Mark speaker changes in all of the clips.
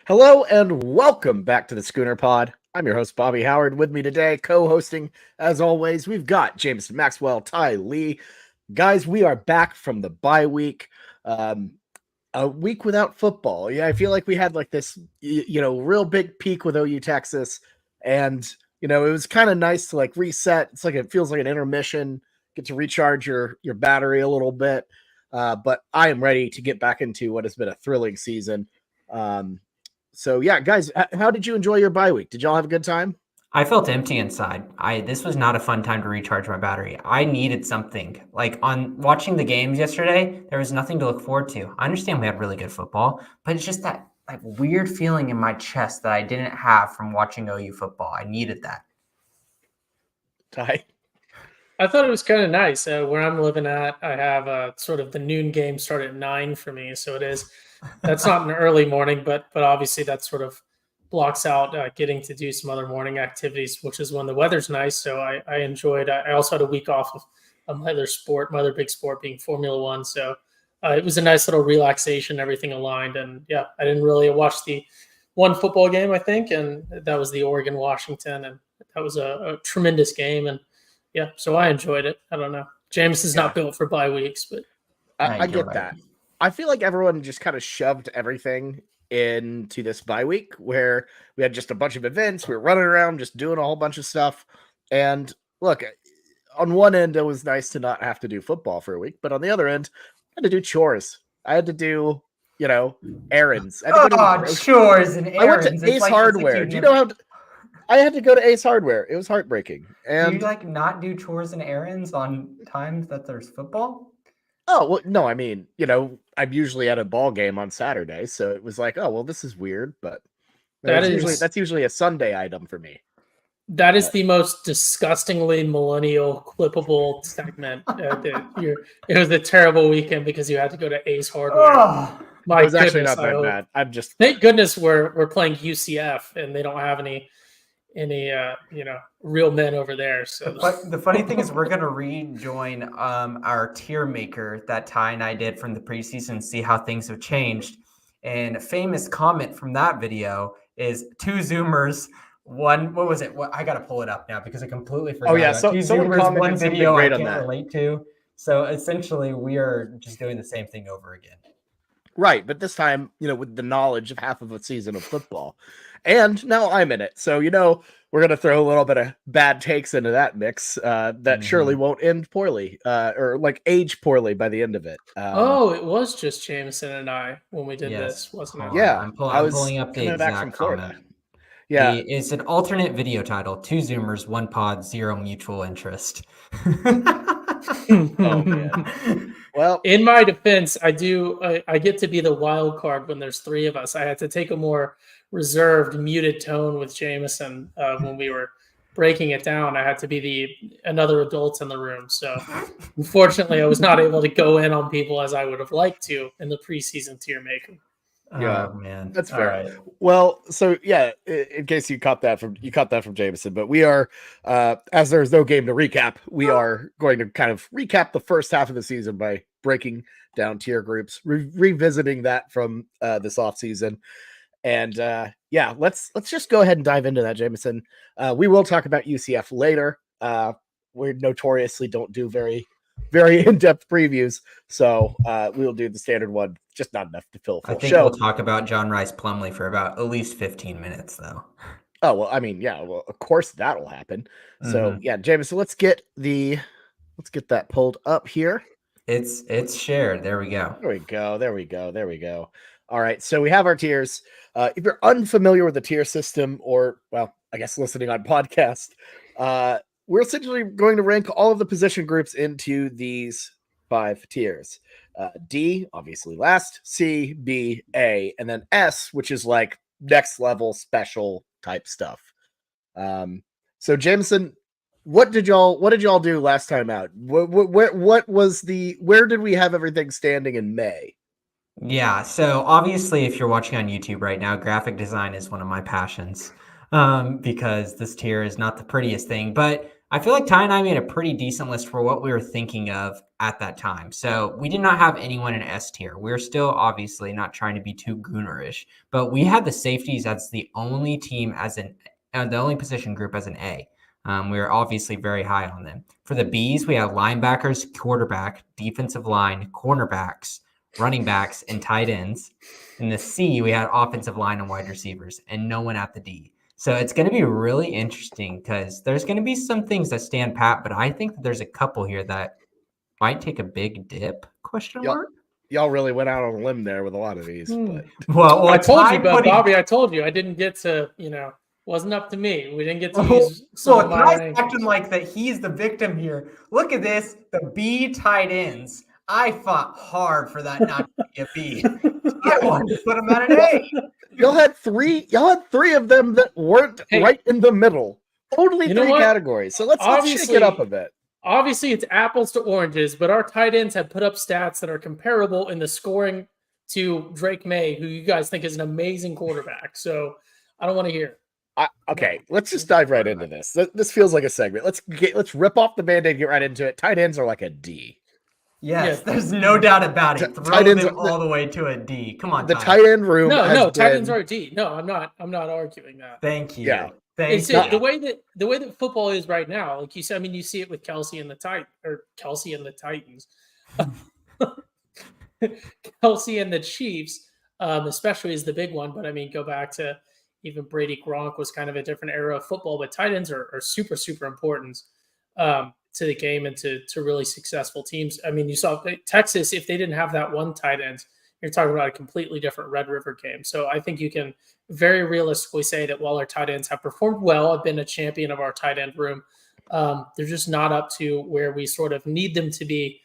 Speaker 1: Hello and welcome back to the Schooner Pod. I'm your host, Bobby Howard. With me today, co-hosting, as always, we've got Jameson Maxwell, Ty Lee. Guys, we are back from the bye week. A week without football. Yeah, I feel like we had like this, real big peak with OU Texas. And, it was kind of nice to like reset. It's like it feels like an intermission, get to recharge your battery a little bit. But I am ready to get back into what has been a thrilling season. So yeah, guys, how did you enjoy your bye week? Did y'all have a good time?
Speaker 2: I felt empty inside. This was not a fun time to recharge my battery. I needed something. Like on watching the games yesterday, there was nothing to look forward to. I understand we had really good football, but it's just that like weird feeling in my chest that I didn't have from watching OU football. I needed that.
Speaker 1: Ty?
Speaker 3: I thought it was kind of nice. Where I'm living at, I have sort of the noon game start at 9 for me, so it is. That's not an early morning, but obviously that sort of blocks out getting to do some other morning activities, which is when the weather's nice. So I enjoyed. I also had a week off of my other big sport being Formula One. So it was a nice little relaxation. Everything aligned, and yeah, I didn't really watch the one football game, I think, and that was the Oregon Washington, and that was a tremendous game. And yeah, so I enjoyed it. I don't know. James is not built for bye weeks, but
Speaker 1: I get that. I feel like everyone just kind of shoved everything into this bye week where we had just a bunch of events. We were running around, just doing a whole bunch of stuff. And look, on one end, it was nice to not have to do football for a week, but on the other end, I had to do chores. I had to do, errands.
Speaker 2: Chores and errands.
Speaker 1: I went to Ace Hardware. Do you know how? I had to go to Ace Hardware. It was heartbreaking. And
Speaker 2: do you not do chores and errands on times that there's football?
Speaker 1: Oh, well, no, I mean, I'm usually at a ball game on Saturday, so it was like, oh, well, this is weird, but that's usually a Sunday item for me.
Speaker 3: That is the most disgustingly millennial clippable segment. It was a terrible weekend because you had to go to Ace Hardware.
Speaker 1: Oh, it was actually not that bad. I'm just
Speaker 3: thank goodness we're playing UCF and they don't have any real men over there. So
Speaker 2: the funny thing is we're gonna rejoin our tier maker that Ty and I did from the preseason, see how things have changed. And a famous comment from that video is 2 Zoomers, one. What was it? I gotta pull it up now because I completely forgot.
Speaker 1: Oh yeah, so
Speaker 2: 2 Zoomers, one video I can't relate to. So essentially, we are just doing the same thing over again.
Speaker 1: Right, but this time, with the knowledge of half of a season of football. And now I'm in it. So, we're going to throw a little bit of bad takes into that mix that surely won't end poorly or like age poorly by the end of it.
Speaker 3: It was just Jameson and I when we did this, wasn't it?
Speaker 1: Yeah.
Speaker 2: I'm pulling up the exact comment.
Speaker 1: Yeah.
Speaker 2: It's an alternate video title, 2 Zoomers, 1 pod, 0 mutual interest.
Speaker 1: Oh, man. Well,
Speaker 3: in my defense, I get to be the wild card when there's 3 of us. I had to take a more reserved, muted tone with Jameson when we were breaking it down. I had to be another adult in the room. So unfortunately, I was not able to go in on people as I would have liked to in the preseason tier making.
Speaker 1: Yeah,
Speaker 2: man,
Speaker 1: that's fair. Right. Well, so yeah, in case you caught that from Jameson, but we are, as there's no game to recap, we are going to kind of recap the first half of the season by breaking down tier groups, revisiting that from this off season. And yeah, let's just go ahead and dive into that, Jameson. We will talk about UCF later. We notoriously don't do very in-depth previews, so we'll do the standard one, just not enough to fill a full show.
Speaker 2: I think we'll talk about John Rice Plumlee for about at least 15 minutes, though.
Speaker 1: Oh, well, I mean, yeah, well, of course that'll happen. So yeah, Jameson, let's get that pulled up here.
Speaker 2: It's shared. There we go.
Speaker 1: There we go. All right, so we have our tiers. If you're unfamiliar with the tier system, or, well, I guess listening on podcast, we're essentially going to rank all of the position groups into these 5 tiers. D, obviously last, C, B, A, and then S, which is like next level special type stuff. So Jameson, what did y'all do last time out? Where did we have everything standing in May?
Speaker 2: Yeah, so obviously if you're watching on YouTube right now, graphic design is one of my passions because this tier is not the prettiest thing, but I feel like Ty and I made a pretty decent list for what we were thinking of at that time. So we did not have anyone in S tier. We're still obviously not trying to be too Goonerish, but we had the safeties as the only team the only position group as an A. We were obviously very high on them. For the Bs, we have linebackers, quarterback, defensive line, cornerbacks, running backs, and tight ends. In the C, we had offensive line and wide receivers, and no one at the D. So it's going to be really interesting because there's going to be some things that stand pat, but I think that there's a couple here that might take a big dip, question mark?
Speaker 1: Y'all really went out on a limb there with a lot of these. But
Speaker 2: well
Speaker 3: I told you, but Bobby, I told you I didn't get to, wasn't up to me. We didn't get to use some of my rankings.
Speaker 2: Acting like that he's the victim here. Look at this, the B tight ends. I fought hard for that not to be a B. I wanted to put him at an A.
Speaker 1: Y'all had three of them that weren't right in the middle. Only three categories. So let's shake it up a bit.
Speaker 3: Obviously, it's apples to oranges, but our tight ends have put up stats that are comparable in the scoring to Drake May, who you guys think is an amazing quarterback. So I don't want to hear.
Speaker 1: Okay, let's just dive right into this. This feels like a segment. Let's rip off the Band-Aid, get right into it. Tight ends are like a D.
Speaker 2: Yes, there's no doubt about it. Throw them all the way to a D. Come on,
Speaker 1: the tight end room.
Speaker 3: Tight ends are a D. No, I'm not arguing that.
Speaker 2: Thank you.
Speaker 1: Yeah.
Speaker 3: The way that football is right now, like you said, I mean, you see it with Kelsey and the Titans, Kelsey and the Chiefs, especially is the big one. But I mean, go back to even Brady Gronk was kind of a different era of football. But tight ends are super, super important to the game and to really successful teams. I mean, you saw Texas, if they didn't have that one tight end, you're talking about a completely different Red River game. So I think you can very realistically say that while our tight ends have performed well, I've been a champion of our tight end room. They're just not up to where we sort of need them to be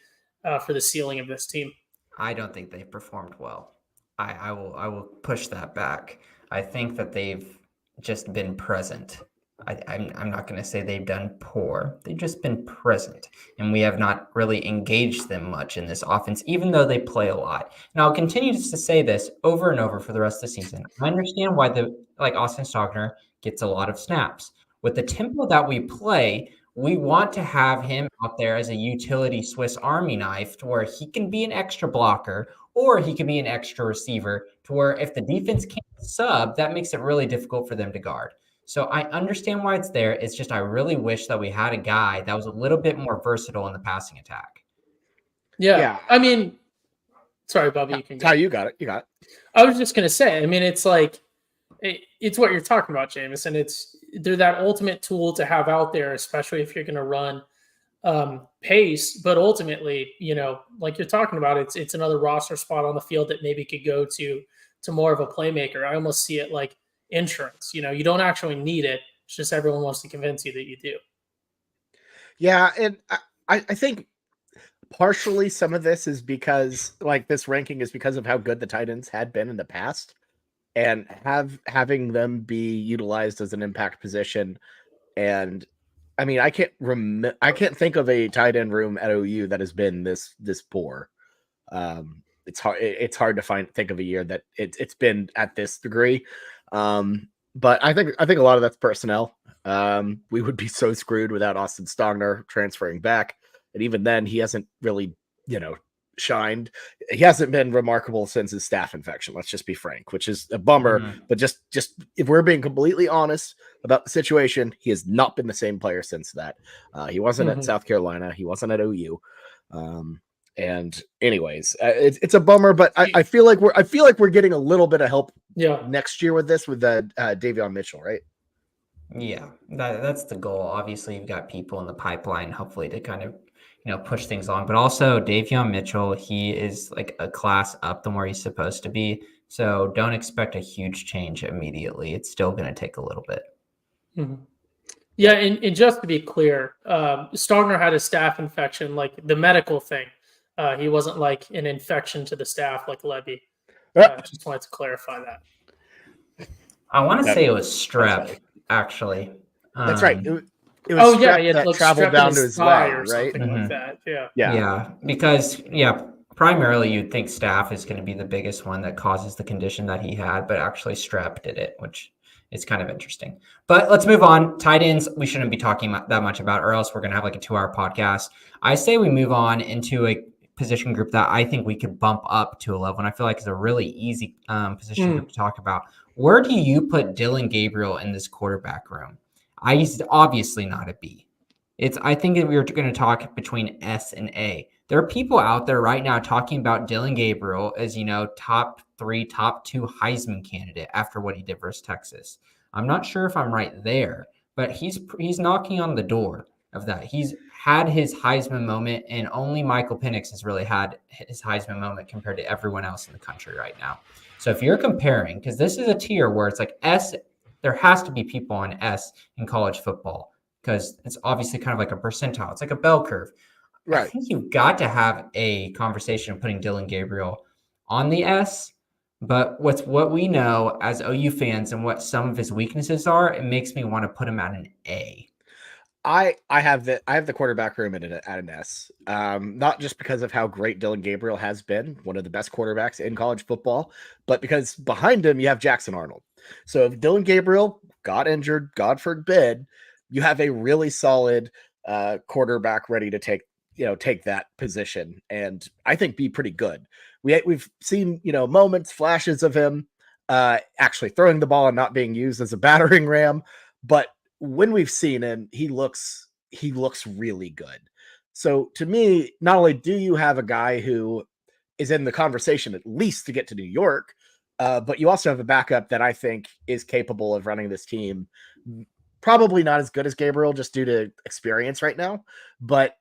Speaker 3: for the ceiling of this team.
Speaker 2: I don't think they've performed well. I will push that back. I think that they've just been present. I'm not going to say they've done poor. They've just been present, and we have not really engaged them much in this offense, even though they play a lot. And I'll continue to say this over and over for the rest of the season. I understand why Austin Stogner gets a lot of snaps. With the tempo that we play, we want to have him out there as a utility Swiss Army knife to where he can be an extra blocker or he can be an extra receiver to where if the defense can't sub, that makes it really difficult for them to guard. So I understand why it's there. It's just I really wish that we had a guy that was a little bit more versatile in the passing attack.
Speaker 3: Yeah. I mean, sorry, Bobby. You can go.
Speaker 1: You got it.
Speaker 3: I was just going to say, I mean, it's like, it's what you're talking about, Jameson. They're that ultimate tool to have out there, especially if you're going to run pace. But ultimately, like you're talking about, it's another roster spot on the field that maybe could go to more of a playmaker. I almost see it like insurance. You don't actually need it. It's just everyone wants to convince you that you do.
Speaker 1: Yeah, and I think partially some of this is because this ranking is because of how good the tight ends had been in the past, and having them be utilized as an impact position. And I mean, I can't think of a tight end room at OU that has been this poor. It's hard to think of a year that it's been at this degree. But I think a lot of that's personnel. We would be so screwed without Austin Stogner transferring back. And even then he hasn't really, shined. He hasn't been remarkable since his staph infection. Let's just be frank, which is a bummer. Mm-hmm. But just if we're being completely honest about the situation, he has not been the same player since that. He wasn't at South Carolina. He wasn't at OU. And anyways, it's a bummer, but I feel like we're getting a little bit of help next year with Davion Mitchell, right?
Speaker 2: Yeah, that's the goal. Obviously, you've got people in the pipeline, hopefully, to kind of push things along. But also, Davion Mitchell, he is like a class up than where he's supposed to be. So don't expect a huge change immediately. It's still going to take a little bit.
Speaker 3: Mm-hmm. Yeah, and just to be clear, Stogner had a staph infection, like the medical thing. He wasn't like an infection to the staff like Levy. Just wanted to clarify that.
Speaker 2: I want to say it was strep, actually.
Speaker 1: That's right. It was strep that traveled down to his leg,
Speaker 3: or
Speaker 1: right?
Speaker 3: Something like that.
Speaker 2: Yeah. Because primarily you'd think staph is going to be the biggest one that causes the condition that he had, but actually strep did it, which It's kind of interesting. But let's move on. Tight ends, we shouldn't be talking that much about, or else we're going to have like a 2-hour podcast. I say we move on into a position group that I think we could bump up to a level, and I feel like it's a really easy position group to talk about. Where do you put Dylan Gabriel in this quarterback room? He's obviously not a B. I think that we were going to talk between S and A. There are people out there right now talking about Dylan Gabriel as, top 3, top 2 Heisman candidate after what he did versus Texas. I'm not sure if I'm right there, but he's knocking on the door of that. He's had his Heisman moment, and only Michael Penix has really had his Heisman moment compared to everyone else in the country right now. So if you're comparing, because this is a tier where it's like S, there has to be people on S in college football because it's obviously kind of like a percentile. It's like a bell curve. Right. I think you've got to have a conversation of putting Dylan Gabriel on the S, but what we know as OU fans and what some of his weaknesses are, it makes me want to put him at an A.
Speaker 1: I have the quarterback room at an S, not just because of how great Dylan Gabriel has been, one of the best quarterbacks in college football, but because behind him you have Jackson Arnold. So if Dylan Gabriel got injured, God forbid, you have a really solid quarterback ready to take that position, and I think be pretty good. We've seen moments, flashes of him actually throwing the ball and not being used as a battering ram, but when we've seen him, he looks really good. So to me, not only do you have a guy who is in the conversation at least to get to New York, but you also have a backup that I think is capable of running this team. Probably not as good as Gabriel just due to experience right now, but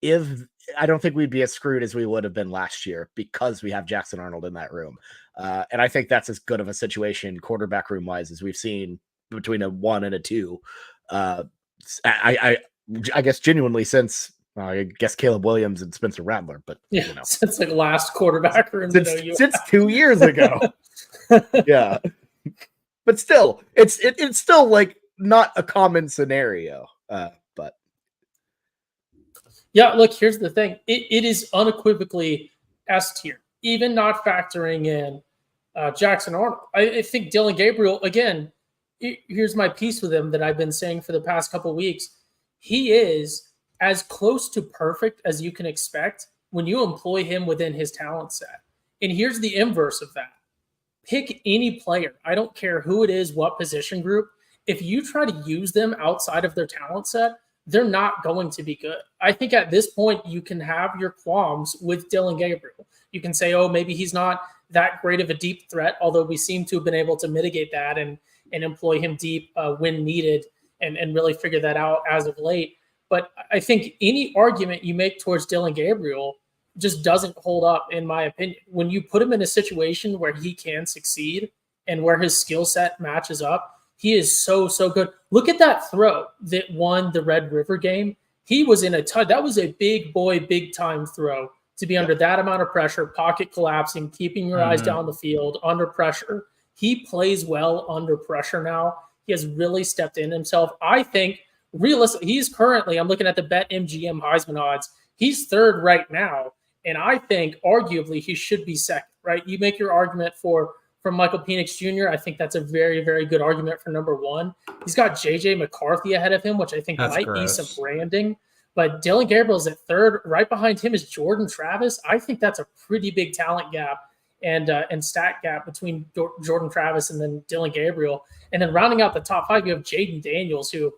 Speaker 1: I don't think we'd be as screwed as we would have been last year because we have Jackson Arnold in that room. And I think that's as good of a situation quarterback room wise as we've seen between a 1 and a 2. I guess genuinely since I guess Caleb Williams and Spencer Rattler, but
Speaker 3: since like last quarterback room
Speaker 1: since 2 years ago. Yeah. But still, it's still like not a common scenario. But
Speaker 3: yeah, look, here's the thing. It is unequivocally S tier, even not factoring in Jackson Arnold. I think Dylan Gabriel, again, here's my piece with him that I've been saying for the past couple of weeks. He is as close to perfect as you can expect when you employ him within his talent set. And here's the inverse of that. Pick any player. I don't care who it is, what position group. If you try to use them outside of their talent set, they're not going to be good. I think at this point, you can have your qualms with Dylan Gabriel. You can say, oh, maybe he's not that great of a deep threat, although we seem to have been able to mitigate that and employ him deep when needed and really figure that out as of late. But I think any argument you make towards Dylan Gabriel just doesn't hold up, in my opinion. When you put him in a situation where he can succeed and where his skill set matches up, he is so good. Look at that throw that won the Red River game. He was in that was a big boy, big time throw to be under that amount of pressure, pocket collapsing, keeping your eyes down the field, under pressure. He plays well under pressure now. He has really stepped in himself. I think realistically, he's currently, I'm looking at the BetMGM Heisman odds. He's third right now. And I think arguably he should be second, right? You make your argument for Michael Penix Jr. I think that's a very, very good argument for number one. He's got JJ McCarthy ahead of him, which I think might be some branding. But Dylan Gabriel is at third. Right behind him is Jordan Travis. I think that's a pretty big talent gap and stat gap between Jordan Travis and then Dylan Gabriel. And then rounding out the top 5, you have Jaden Daniels, who,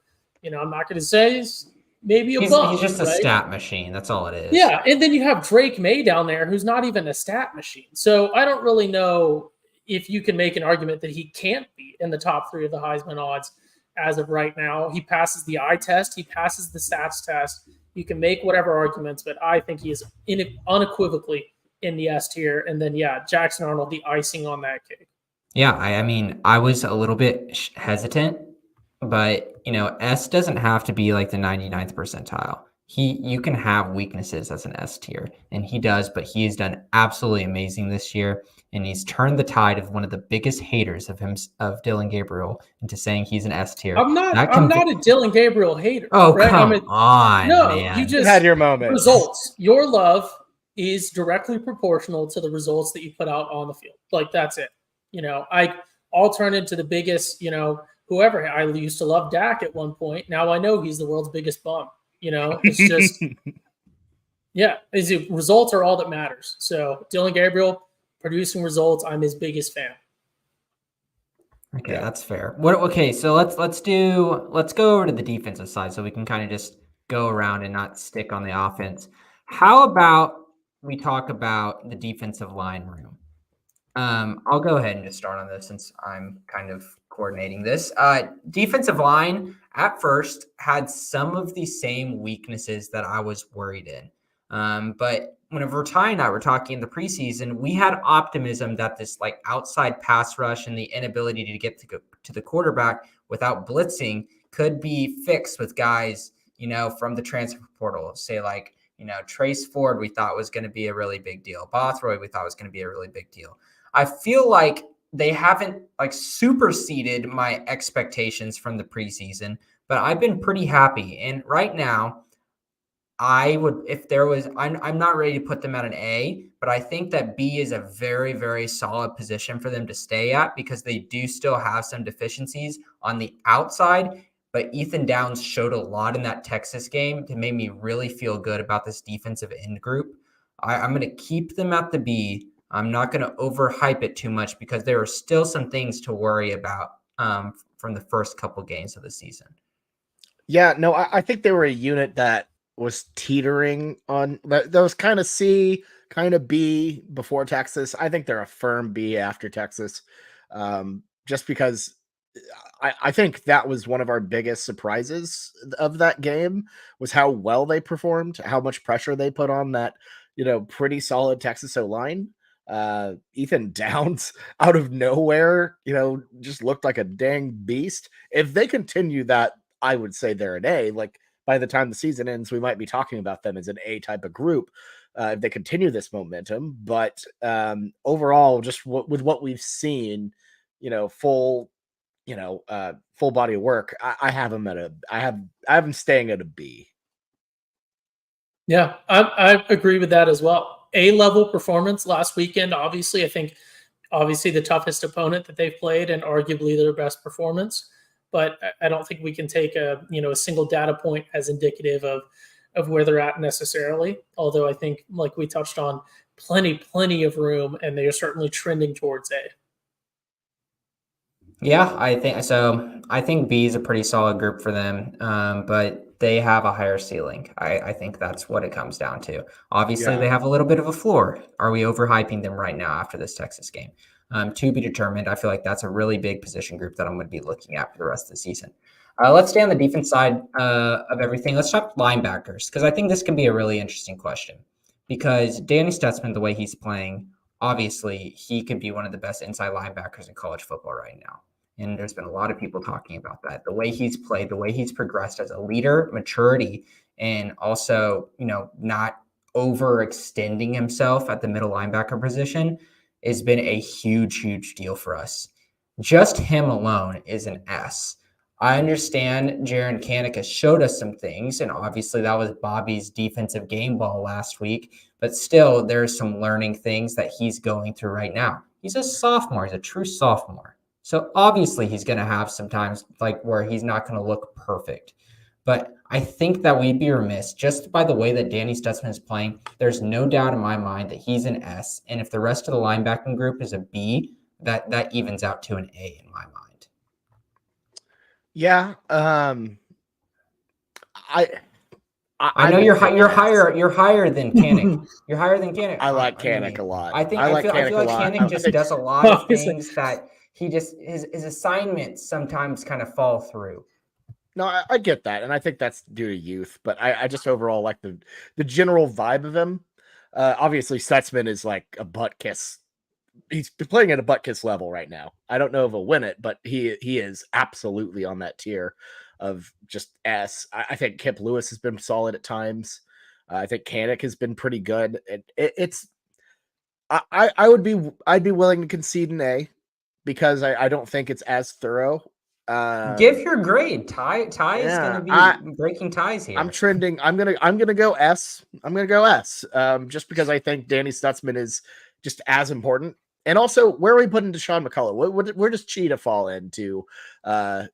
Speaker 3: I'm not going to say is maybe a bum.
Speaker 2: He's just a stat machine. That's all it is.
Speaker 3: Yeah, and then you have Drake May down there, who's not even a stat machine. So I don't really know if you can make an argument that he can't be in the top 3 of the Heisman odds as of right now. He passes the eye test. He passes the stats test. You can make whatever arguments, but I think he is unequivocally in the S tier. And then, Jackson Arnold, the icing on that cake.
Speaker 2: Yeah, I mean, I was a little bit hesitant, but, S doesn't have to be like the 99th percentile. You can have weaknesses as an S tier, and he does, but he has done absolutely amazing this year. And he's turned the tide of one of the biggest haters of Dylan Gabriel into saying he's an S tier.
Speaker 3: I'm not a Dylan Gabriel hater.
Speaker 2: Oh, right? Come on, man.
Speaker 3: You just
Speaker 1: had your moment.
Speaker 3: Results. Your love is directly proportional to the results that you put out on the field. Like, that's it. all turn into the biggest, whoever. I used to love Dak at one point. Now I know he's the world's biggest bum. It's just, yeah, results are all that matters. So Dylan Gabriel producing results, I'm his biggest fan.
Speaker 2: Okay, that's fair. Okay, so let's go over to the defensive side so we can kind of just go around and not stick on the offense. How about we talk about the defensive line room? I'll go ahead and just start on this since I'm kind of coordinating this. Defensive line at first had some of the same weaknesses that I was worried in. But whenever Ty and I were talking in the preseason, we had optimism that this like outside pass rush and the inability to get to the quarterback without blitzing could be fixed with guys, from the transfer portal. Say like, Trace Ford, we thought was going to be a really big deal. Bothroyd, we thought was going to be a really big deal. I feel like they haven't like superseded my expectations from the preseason, but I've been pretty happy. And right now, I would, if there was, I'm not ready to put them at an A, but I think that B is a very, very solid position for them to stay at because they do still have some deficiencies on the outside. But Ethan Downs showed a lot in that Texas game to make me really feel good about this defensive end group. I'm going to keep them at the B. I'm not going to overhype it too much because there are still some things to worry about from the first couple games of the season.
Speaker 1: Yeah, no, I think they were a unit that was teetering on that was kind of C, kind of B before Texas. I think they're a firm B after Texas, just because I think that was one of our biggest surprises of that game was how well they performed, how much pressure they put on that, pretty solid Texas O-line. Ethan Downs out of nowhere, just looked like a dang beast. If they continue that, I would say they're an A. Like by the time the season ends, we might be talking about them as an A type of group if they continue this momentum. But overall, just with what we've seen, full body of work, I have them I have them staying at a B.
Speaker 3: Yeah, I agree with that as well. A-level performance last weekend. Obviously, I think the toughest opponent that they've played and arguably their best performance. But I don't think we can take a single data point as indicative of where they're at necessarily. Although I think, like we touched on, plenty of room, and they are certainly trending towards A.
Speaker 2: Yeah, I think so. I think B is a pretty solid group for them, but they have a higher ceiling. I think that's what it comes down to. Obviously, they have a little bit of a floor. Are we overhyping them right now after this Texas game? To be determined. I feel like that's a really big position group that I'm going to be looking at for the rest of the season. Let's stay on the defense side of everything. Let's talk linebackers because I think this can be a really interesting question because Danny Stutzman, the way he's playing, obviously he could be one of the best inside linebackers in college football right now. And there's been a lot of people talking about that. The way he's played, the way he's progressed as a leader, maturity, and also, not overextending himself at the middle linebacker position has been a huge deal for us. Just him alone is an S. I understand Jaren Kanak has showed us some things, and obviously that was Bobby's defensive game ball last week, but still there's some learning things that he's going through right now. He's a sophomore. He's a true sophomore. So obviously he's going to have some times like where he's not going to look perfect. But I think that we'd be remiss just by the way that Danny Stutzman is playing. There's no doubt in my mind that he's an S. And if the rest of the linebacking group is a B, that evens out to an A in my mind.
Speaker 1: Yeah.
Speaker 2: I know you're higher than Kanak. You're higher than Kanak.
Speaker 1: I like Kanak a lot.
Speaker 2: I feel like Kanak just does a lot of things that he just his assignments sometimes kind of fall through.
Speaker 1: No, I get that, and I think that's due to youth. But I just overall like the general vibe of him. Obviously, Stutzman is like a butt kiss. He's playing at a butt kiss level right now. I don't know if he'll win it, but he is absolutely on that tier of just S. I think Kip Lewis has been solid at times. I think Kanak has been pretty good. I'd be willing to concede an A because I don't think it's as thorough.
Speaker 2: Give your grade. Ty is going to be breaking ties here.
Speaker 1: I'm trending. I'm gonna go S. I'm gonna go S. Just because I think Danny Stutzman is just as important And also, where are we putting Deshaun McCullough? Where does Cheetah fall into?
Speaker 2: I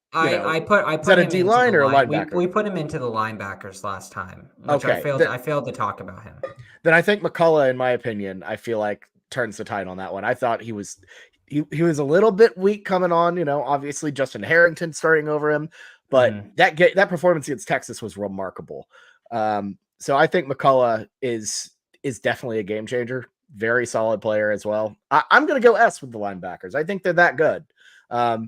Speaker 2: put
Speaker 1: is that a
Speaker 2: him
Speaker 1: D
Speaker 2: into
Speaker 1: line
Speaker 2: the
Speaker 1: or a
Speaker 2: line.
Speaker 1: linebacker?
Speaker 2: We put him into the linebackers last time, which
Speaker 1: Okay,
Speaker 2: I failed to talk about him.
Speaker 1: Then I think McCullough, in my opinion, I feel like turns the tide on that one. I thought he was a little bit weak coming on. Obviously Justin Harrington starting over him, but that performance against Texas was remarkable. So I think McCullough is definitely a game changer. Very solid player as well. I'm going to go S with the linebackers. I think they're that good. I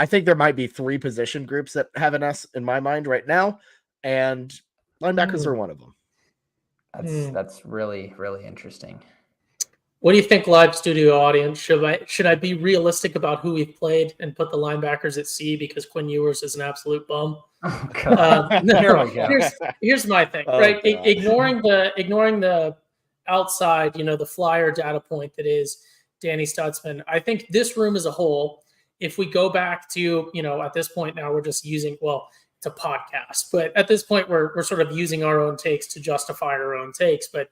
Speaker 1: think there might be 3 position groups that have an S in my mind right now, and linebackers are one of them.
Speaker 2: That's really, really interesting.
Speaker 3: What do you think, live studio audience? Should I be realistic about who we've played and put the linebackers at C because Quinn Ewers is an absolute bum?
Speaker 2: Oh, God.
Speaker 3: No, here's my thing, right?
Speaker 1: God.
Speaker 3: Ignoring the outside, the flyer data point that is Danny Stutzman. I think this room as a whole, if we go back to, at this point now we're just using, it's a podcast, but at this point we're sort of using our own takes to justify our own takes. But,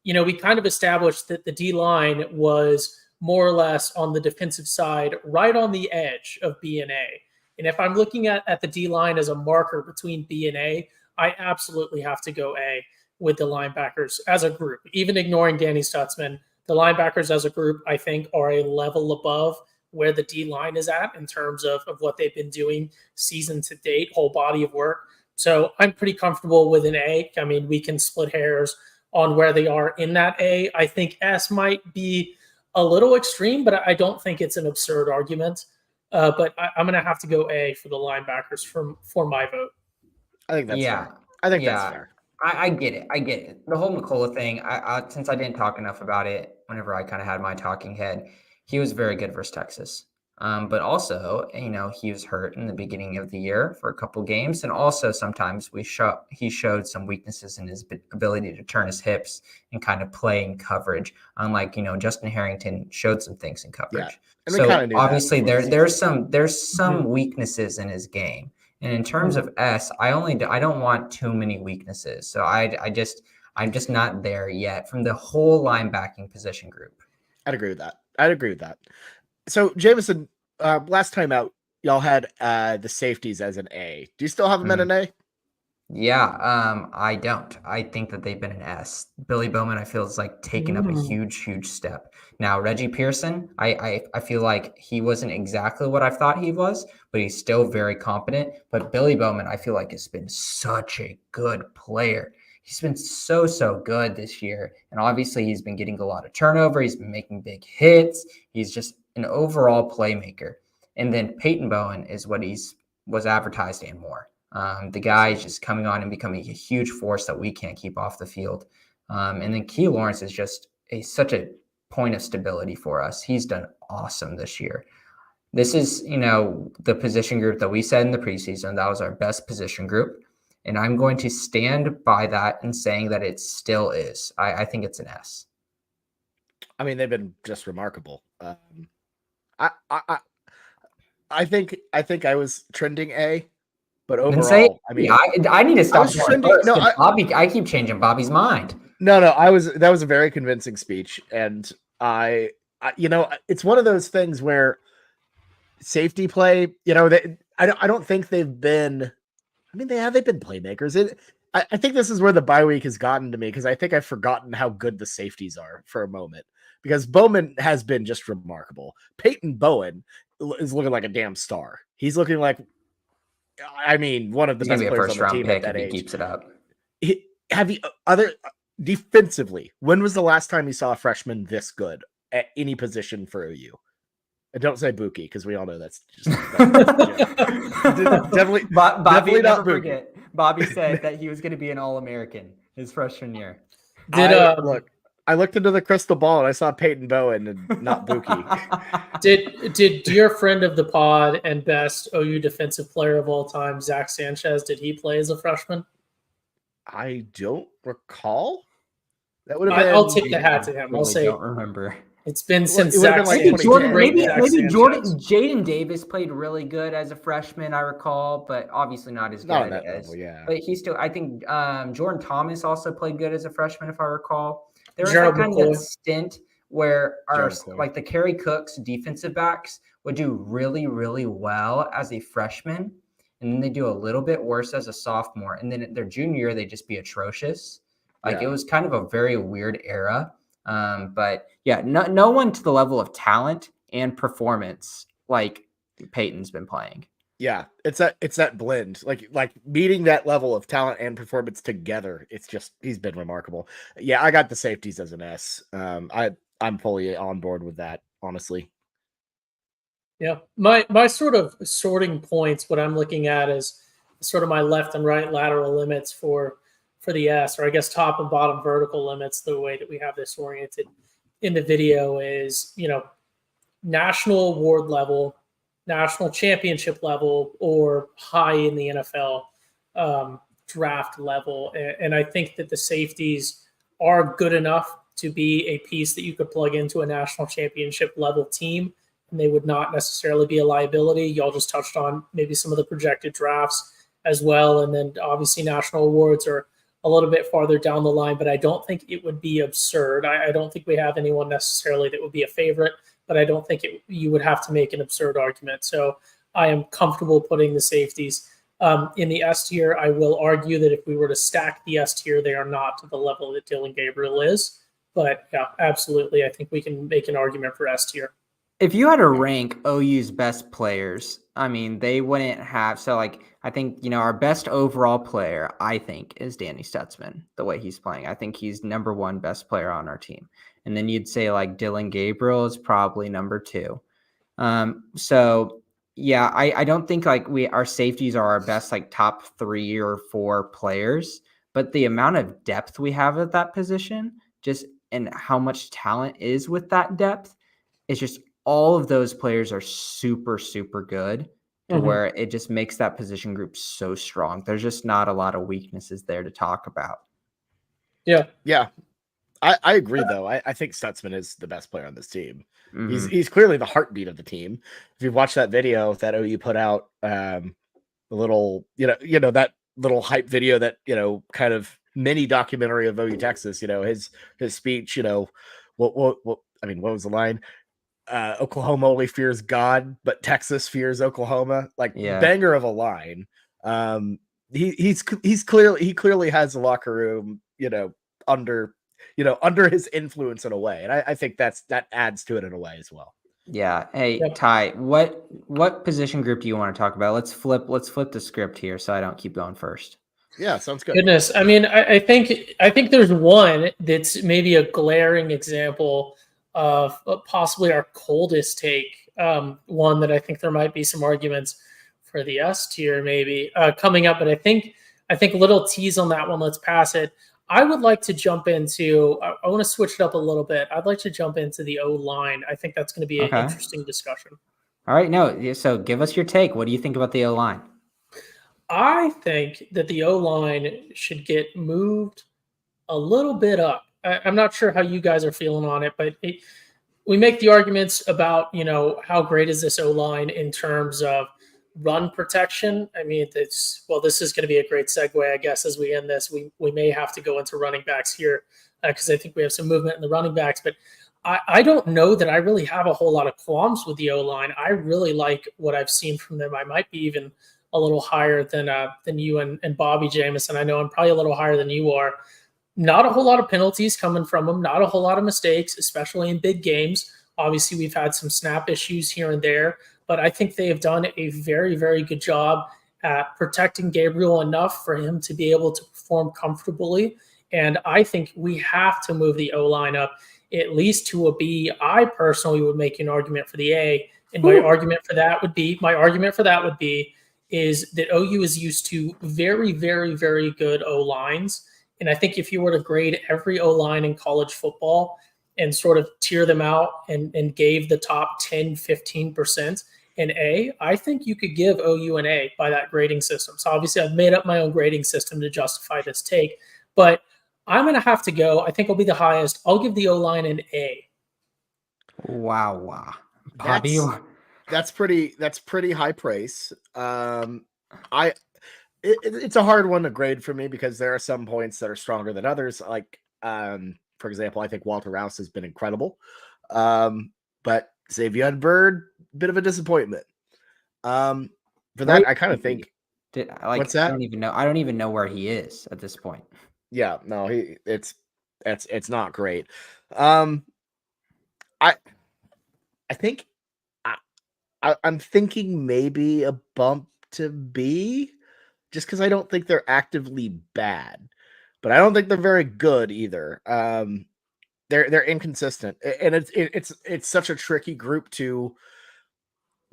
Speaker 3: we kind of established that the D line was more or less on the defensive side, right on the edge of B and A. And if I'm looking at the D line as a marker between B and A, I absolutely have to go A with the linebackers as a group. Even ignoring Danny Stutzman, the linebackers as a group, I think, are a level above where the D line is at in terms of what they've been doing season to date, whole body of work. So I'm pretty comfortable with an A. I mean, we can split hairs on where they are in that A. I think S might be a little extreme, but I don't think it's an absurd argument. But I'm going to have to go A for the linebackers for my vote.
Speaker 1: I think that's fair. I think that's fair.
Speaker 2: I get it. The whole McCullough thing, since I didn't talk enough about it whenever I kind of had my talking head, he was very good versus Texas. But also, he was hurt in the beginning of the year for a couple games. And also sometimes he showed some weaknesses in his ability to turn his hips and kind of play in coverage. Unlike, Justin Harrington showed some things in coverage. Yeah. So obviously there's some weaknesses in his game. And in terms of S, I don't want too many weaknesses. So I'm just not there yet from the whole linebacking position group.
Speaker 1: I'd agree with that. So Jameson, last time out, y'all had the safeties as an A. Do you still have them at an A?
Speaker 2: Yeah, I don't. I think that they've been an S. Billy Bowman, I feel, is like taking up a huge step. Now, Reggie Pearson, I feel like he wasn't exactly what I thought he was, but he's still very competent. But Billy Bowman, I feel like, has been such a good player. He's been so good this year. And obviously he's been getting a lot of turnover. He's been making big hits. He's just an overall playmaker. And then Peyton Bowen is what was advertised and more. The guy is just coming on and becoming a huge force that we can't keep off the field. And then Key Lawrence is just such a point of stability for us. He's done awesome this year. This is, the position group that we said in the preseason. That was our best position group. And I'm going to stand by that and saying that it still is. I think it's an S.
Speaker 1: I mean, they've been just remarkable. I think I was trending A, but overall,
Speaker 2: I need to stop. I keep changing Bobby's mind.
Speaker 1: No, that was a very convincing speech, and I it's one of those things where safety play, I don't think they've been. I mean, they've been playmakers. I think this is where the bye week has gotten to me because I think I've forgotten how good the safeties are for a moment. Because Bowman has been just remarkable. Peyton Bowen is looking like a damn star. He's looking like, one of the best players on the team at that age.
Speaker 2: He keeps it up.
Speaker 1: Defensively? When was the last time you saw a freshman this good at any position for OU? And don't say Buki because we all know that's definitely.
Speaker 2: Bobby, never forget. Bobby said that he was going to be an All-American his freshman year.
Speaker 1: I looked into the crystal ball and I saw Peyton Bowen and not Buki.
Speaker 3: Did dear friend of the pod and best OU defensive player of all time, Zach Sanchez, did he play as a freshman?
Speaker 1: I don't recall. That would have been.
Speaker 3: I'll take the hat to him. I'll say.
Speaker 2: Don't remember.
Speaker 3: It's been since Zach Sanchez.
Speaker 2: Maybe Jaden Davis played really good as a freshman, I recall, but obviously not as good as. But he still, I think Jordan Thomas also played good as a freshman, if I recall. There was kind of that stint where our
Speaker 1: Jericho.
Speaker 2: like the Kerry Cooks defensive backs would do really, really well as a freshman, and then they do a little bit worse as a sophomore, and then their junior year they just be atrocious. Like it was kind of a very weird era. But yeah, no one to the level of talent and performance like Peyton's been playing.
Speaker 1: Yeah, it's that blend, like meeting that level of talent and performance together. It's just he's been remarkable. Yeah, I got the safeties as an S. I'm fully on board with that, honestly.
Speaker 3: Yeah, my sort of sorting points. What I'm looking at is sort of my left and right lateral limits for the S, or I guess top and bottom vertical limits. The way that we have this oriented in the video is, national award level, national championship level, or high in the NFL draft level. And I think that the safeties are good enough to be a piece that you could plug into a national championship level team, and they would not necessarily be a liability. Y'all just touched on maybe some of the projected drafts as well. And then obviously national awards are a little bit farther down the line, but I don't think it would be absurd. I don't think we have anyone necessarily that would be a favorite, but I don't think you would have to make an absurd argument. So I am comfortable putting the safeties in the S tier. I will argue that if we were to stack the S tier, they are not to the level that Dylan Gabriel is. But yeah, absolutely. I think we can make an argument for S tier.
Speaker 2: If you had to rank OU's best players, I mean, they wouldn't have. So, like, I think, our best overall player, I think, is Danny Stutzman, the way he's playing. I think he's number one best player on our team. And then you'd say, like, Dylan Gabriel is probably number two. So, yeah, I don't think, like, our safeties are our best, like, top 3 or 4 players. But the amount of depth we have at that position, and how much talent is with that depth, is just all of those players are super, super good to where it just makes that position group so strong. There's just not a lot of weaknesses there to talk about.
Speaker 3: Yeah.
Speaker 1: Yeah. I agree, though. I think Stutzman is the best player on this team.
Speaker 2: Mm-hmm.
Speaker 1: He's clearly the heartbeat of the team. If you watch that video that OU put out, the little, that little hype video, that, kind of mini documentary of OU Texas, his speech, what I mean, what was the line? Oklahoma only fears God, but Texas fears Oklahoma. Like, banger of a line. He clearly has the locker room, under his influence in a way, and I think that adds to it in a way as well.
Speaker 2: Yeah. Hey, Ty, what position group do you want to talk about? Let's flip the script here so I don't keep going first.
Speaker 1: Yeah, sounds good.
Speaker 3: Goodness, I mean, I think there's one that's maybe a glaring example of possibly our coldest take. One that I think there might be some arguments for the S tier maybe coming up, but I think a little tease on that one. Let's pass it. I would like to jump into. I want to switch it up a little bit. I'd like to jump into the O line. I think that's going to be an interesting discussion.
Speaker 2: All right, no. So give us your take. What do you think about the O line?
Speaker 3: I think that the O line should get moved a little bit up. I'm not sure how you guys are feeling on it, but we make the arguments about, how great is this O line in terms of run protection. I mean, this is going to be a great segue, I guess, as we end this. We may have to go into running backs here because I think we have some movement in the running backs, but I don't know that I really have a whole lot of qualms with the O line. I really like what I've seen from them. I might be even a little higher than you and Bobby Jamison. I know I'm probably a little higher than you are. Not a whole lot of penalties coming from them. Not a whole lot of mistakes, especially in big games. Obviously, we've had some snap issues here and there, but I think they have done a very, very good job at protecting Gabriel enough for him to be able to perform comfortably. And I think we have to move the O-line up at least to a B. I personally would make an argument for the A. And my argument for that would be is that OU is used to very, very, very good O-lines. And I think if you were to grade every O-line in college football and sort of tier them out and gave the top 10, 15% an A, I think you could give OU an A by that grading system. So obviously I've made up my own grading system to justify this take, but I'm going to have to go. I think I'll be the highest. I'll give the O-line an A.
Speaker 2: Wow. Bobby,
Speaker 1: that's pretty high praise. It's a hard one to grade for me because there are some points that are stronger than others. Like, For example, I think Walter Rouse has been incredible. But Xavier Bird, bit of a disappointment. For that, I kind of think. What's that?
Speaker 2: I don't even know. I don't even know where he is at this point.
Speaker 1: Yeah, no, it's not great. I think I'm thinking maybe a bump to B, just because I don't think they're actively bad, but I don't think they're very good either. They're inconsistent, and it's such a tricky group to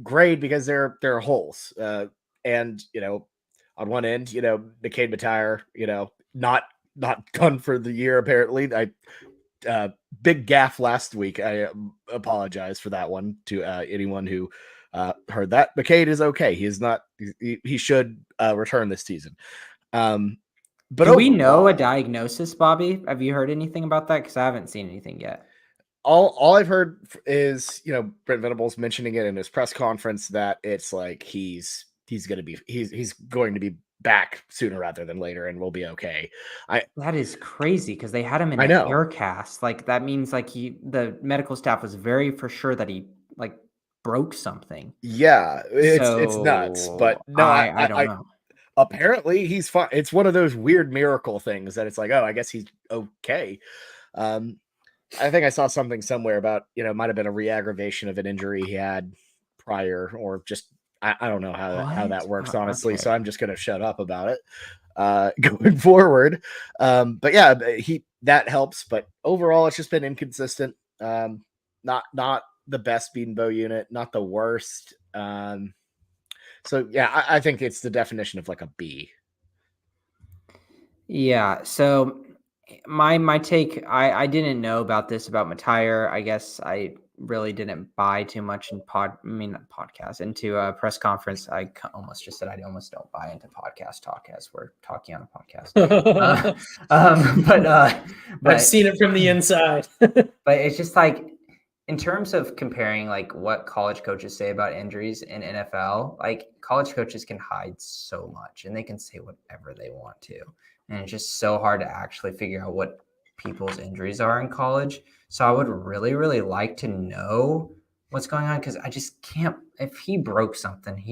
Speaker 1: grade because they're holes. And on one end, McCade Matire, not done for the year apparently. Big gaff last week. I apologize for that one to anyone who heard that. McCade is okay. He is not. He should return this season. But
Speaker 2: do we know a diagnosis, Bobby? Have you heard anything about that? Because I haven't seen anything yet.
Speaker 1: All I've heard is Brent Venables mentioning it in his press conference that it's like he's going to be back sooner rather than later and we'll be okay.
Speaker 2: That is crazy because they had him in an air cast. Like that means like the medical staff was very for sure that he like broke something.
Speaker 1: Yeah, it's nuts. But no,
Speaker 2: I don't know.
Speaker 1: Apparently he's fine. It's one of those weird miracle things that it's like, oh, I guess he's okay. I think I saw something somewhere about, might have been a re-aggravation of an injury he had prior, or just, I don't know how that works, honestly. Okay. So I'm just going to shut up about it going forward. But yeah, that helps. But overall, it's just been inconsistent. Not the best Beanbo unit, not the worst. So yeah, I think it's the definition of like a B.
Speaker 2: Yeah. So my take, I didn't know about this about Matire. I guess I really didn't buy too much in into a press conference. I almost just said I almost don't buy into podcast talk as we're talking on a podcast. But
Speaker 3: I've seen it from the inside.
Speaker 2: But it's just like, in terms of comparing like what college coaches say about injuries in NFL, like college coaches can hide so much and they can say whatever they want to. And it's just so hard to actually figure out what people's injuries are in college. So I would really, really like to know what's going on because I just can't. If he broke something,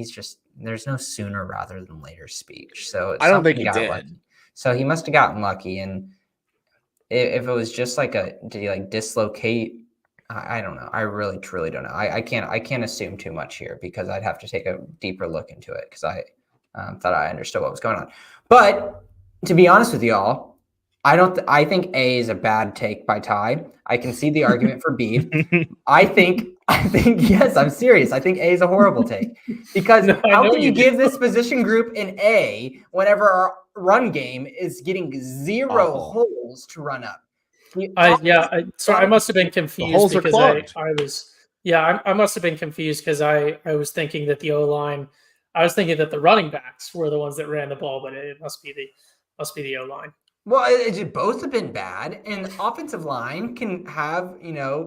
Speaker 2: there's no sooner rather than later speech. So
Speaker 1: I don't think he did.
Speaker 2: Lucky. So he must have gotten lucky. And if it was just like did he like dislocate? I don't know. I really, truly don't know. I can't assume too much here because I'd have to take a deeper look into it because I thought I understood what was going on. But to be honest with y'all, I think A is a bad take by Ty. I can see the argument for B. I think yes, I'm serious. I think A is a horrible take because how can you give this position group an A whenever our run game is getting zero holes to run up?
Speaker 3: I must have been confused because I must have been confused because I was thinking that the O-line, I was thinking that the running backs were the ones that ran the ball, but it must be the O-line.
Speaker 2: Well, both have been bad, and offensive line can have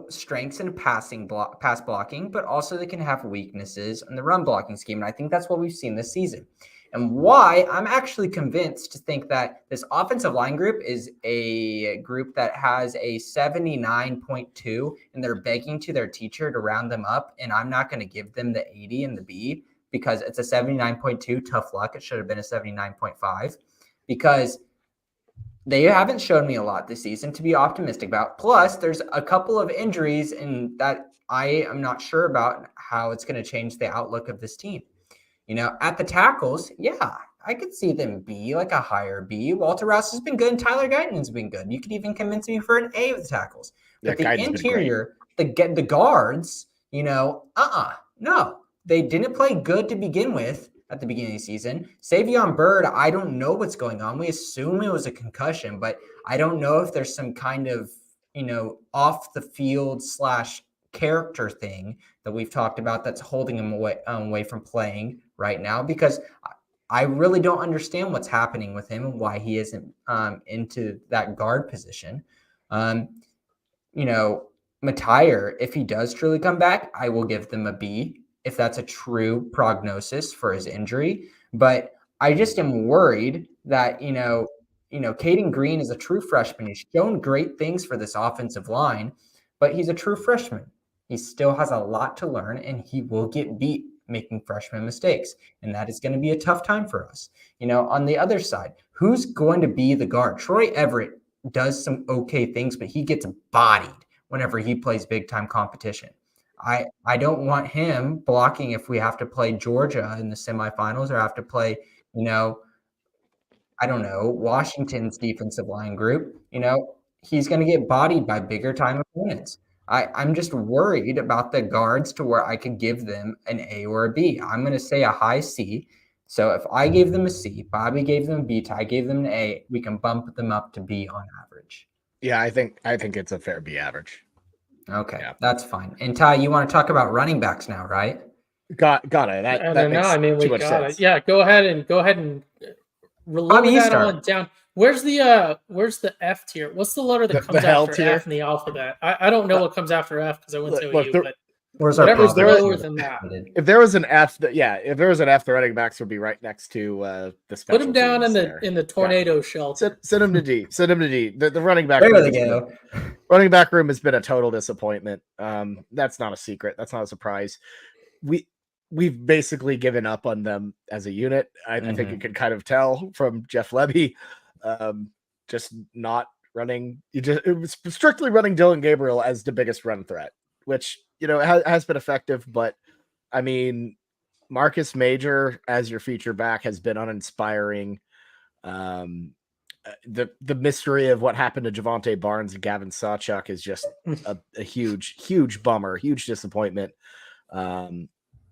Speaker 2: strengths in pass blocking, but also they can have weaknesses in the run blocking scheme, and I think that's what we've seen this season. And why I'm actually convinced to think that this offensive line group is a group that has a 79.2 and they're begging to their teacher to round them up. And I'm not going to give them the 80 and the B because it's a 79.2. Tough luck. It should have been a 79.5 because they haven't shown me a lot this season to be optimistic about. Plus, there's a couple of injuries and that I am not sure about how it's going to change the outlook of this team. At the tackles, yeah, I could see them be like a higher B. Walter Rouse has been good, and Tyler Guyton has been good. You could even convince me for an A with the tackles. But the interior, the guards, no, they didn't play good to begin with at the beginning of the season. Savion Bird, I don't know what's going on. We assume it was a concussion, but I don't know if there's some kind of, off the field / character thing that we've talked about that's holding him away from playing right now because I really don't understand what's happening with him and why he isn't into that guard position. Matire, if he does truly come back, I will give them a B if that's a true prognosis for his injury. But I just am worried that, Caden Green is a true freshman. He's shown great things for this offensive line, but he's a true freshman. He still has a lot to learn, and he will get beat making freshman mistakes. And that is going to be a tough time for us. On the other side, who's going to be the guard? Troy Everett does some okay things, but he gets bodied whenever he plays big time competition. I don't want him blocking if we have to play Georgia in the semifinals or have to play, I don't know, Washington's defensive line group. He's going to get bodied by bigger time opponents. I'm just worried about the guards to where I could give them an A or a B. I'm going to say a high C. So if I gave them a C, Bobby gave them a B, Ty gave them an A, we can bump them up to B on average.
Speaker 1: Yeah, I think it's a fair B average.
Speaker 2: Okay, That's fine. And Ty, you want to talk about running backs now, right?
Speaker 1: Got it. That makes too much sense.
Speaker 3: Yeah, go ahead and lower that on down. Where's the F tier? What's the letter that comes after F in the alphabet? I don't know what comes after F because I wouldn't tell you. But whatever's lower than that.
Speaker 1: If there was an F, if there was an F, the running backs would be right next to the special.
Speaker 3: Put him down in the tornado shelter.
Speaker 1: Send him to D. Send him to D. The running back.
Speaker 2: There they go.
Speaker 1: Running back room has been a total disappointment. That's not a secret. That's not a surprise. We've basically given up on them as a unit. I think you can kind of tell from Jeff Levy, just not running. It was strictly running Dylan Gabriel as the biggest run threat, which has been effective. But I mean, Marcus Major as your feature back has been uninspiring. The mystery of what happened to Javonte Barnes and Gavin Sawchuk is just a huge bummer, huge disappointment.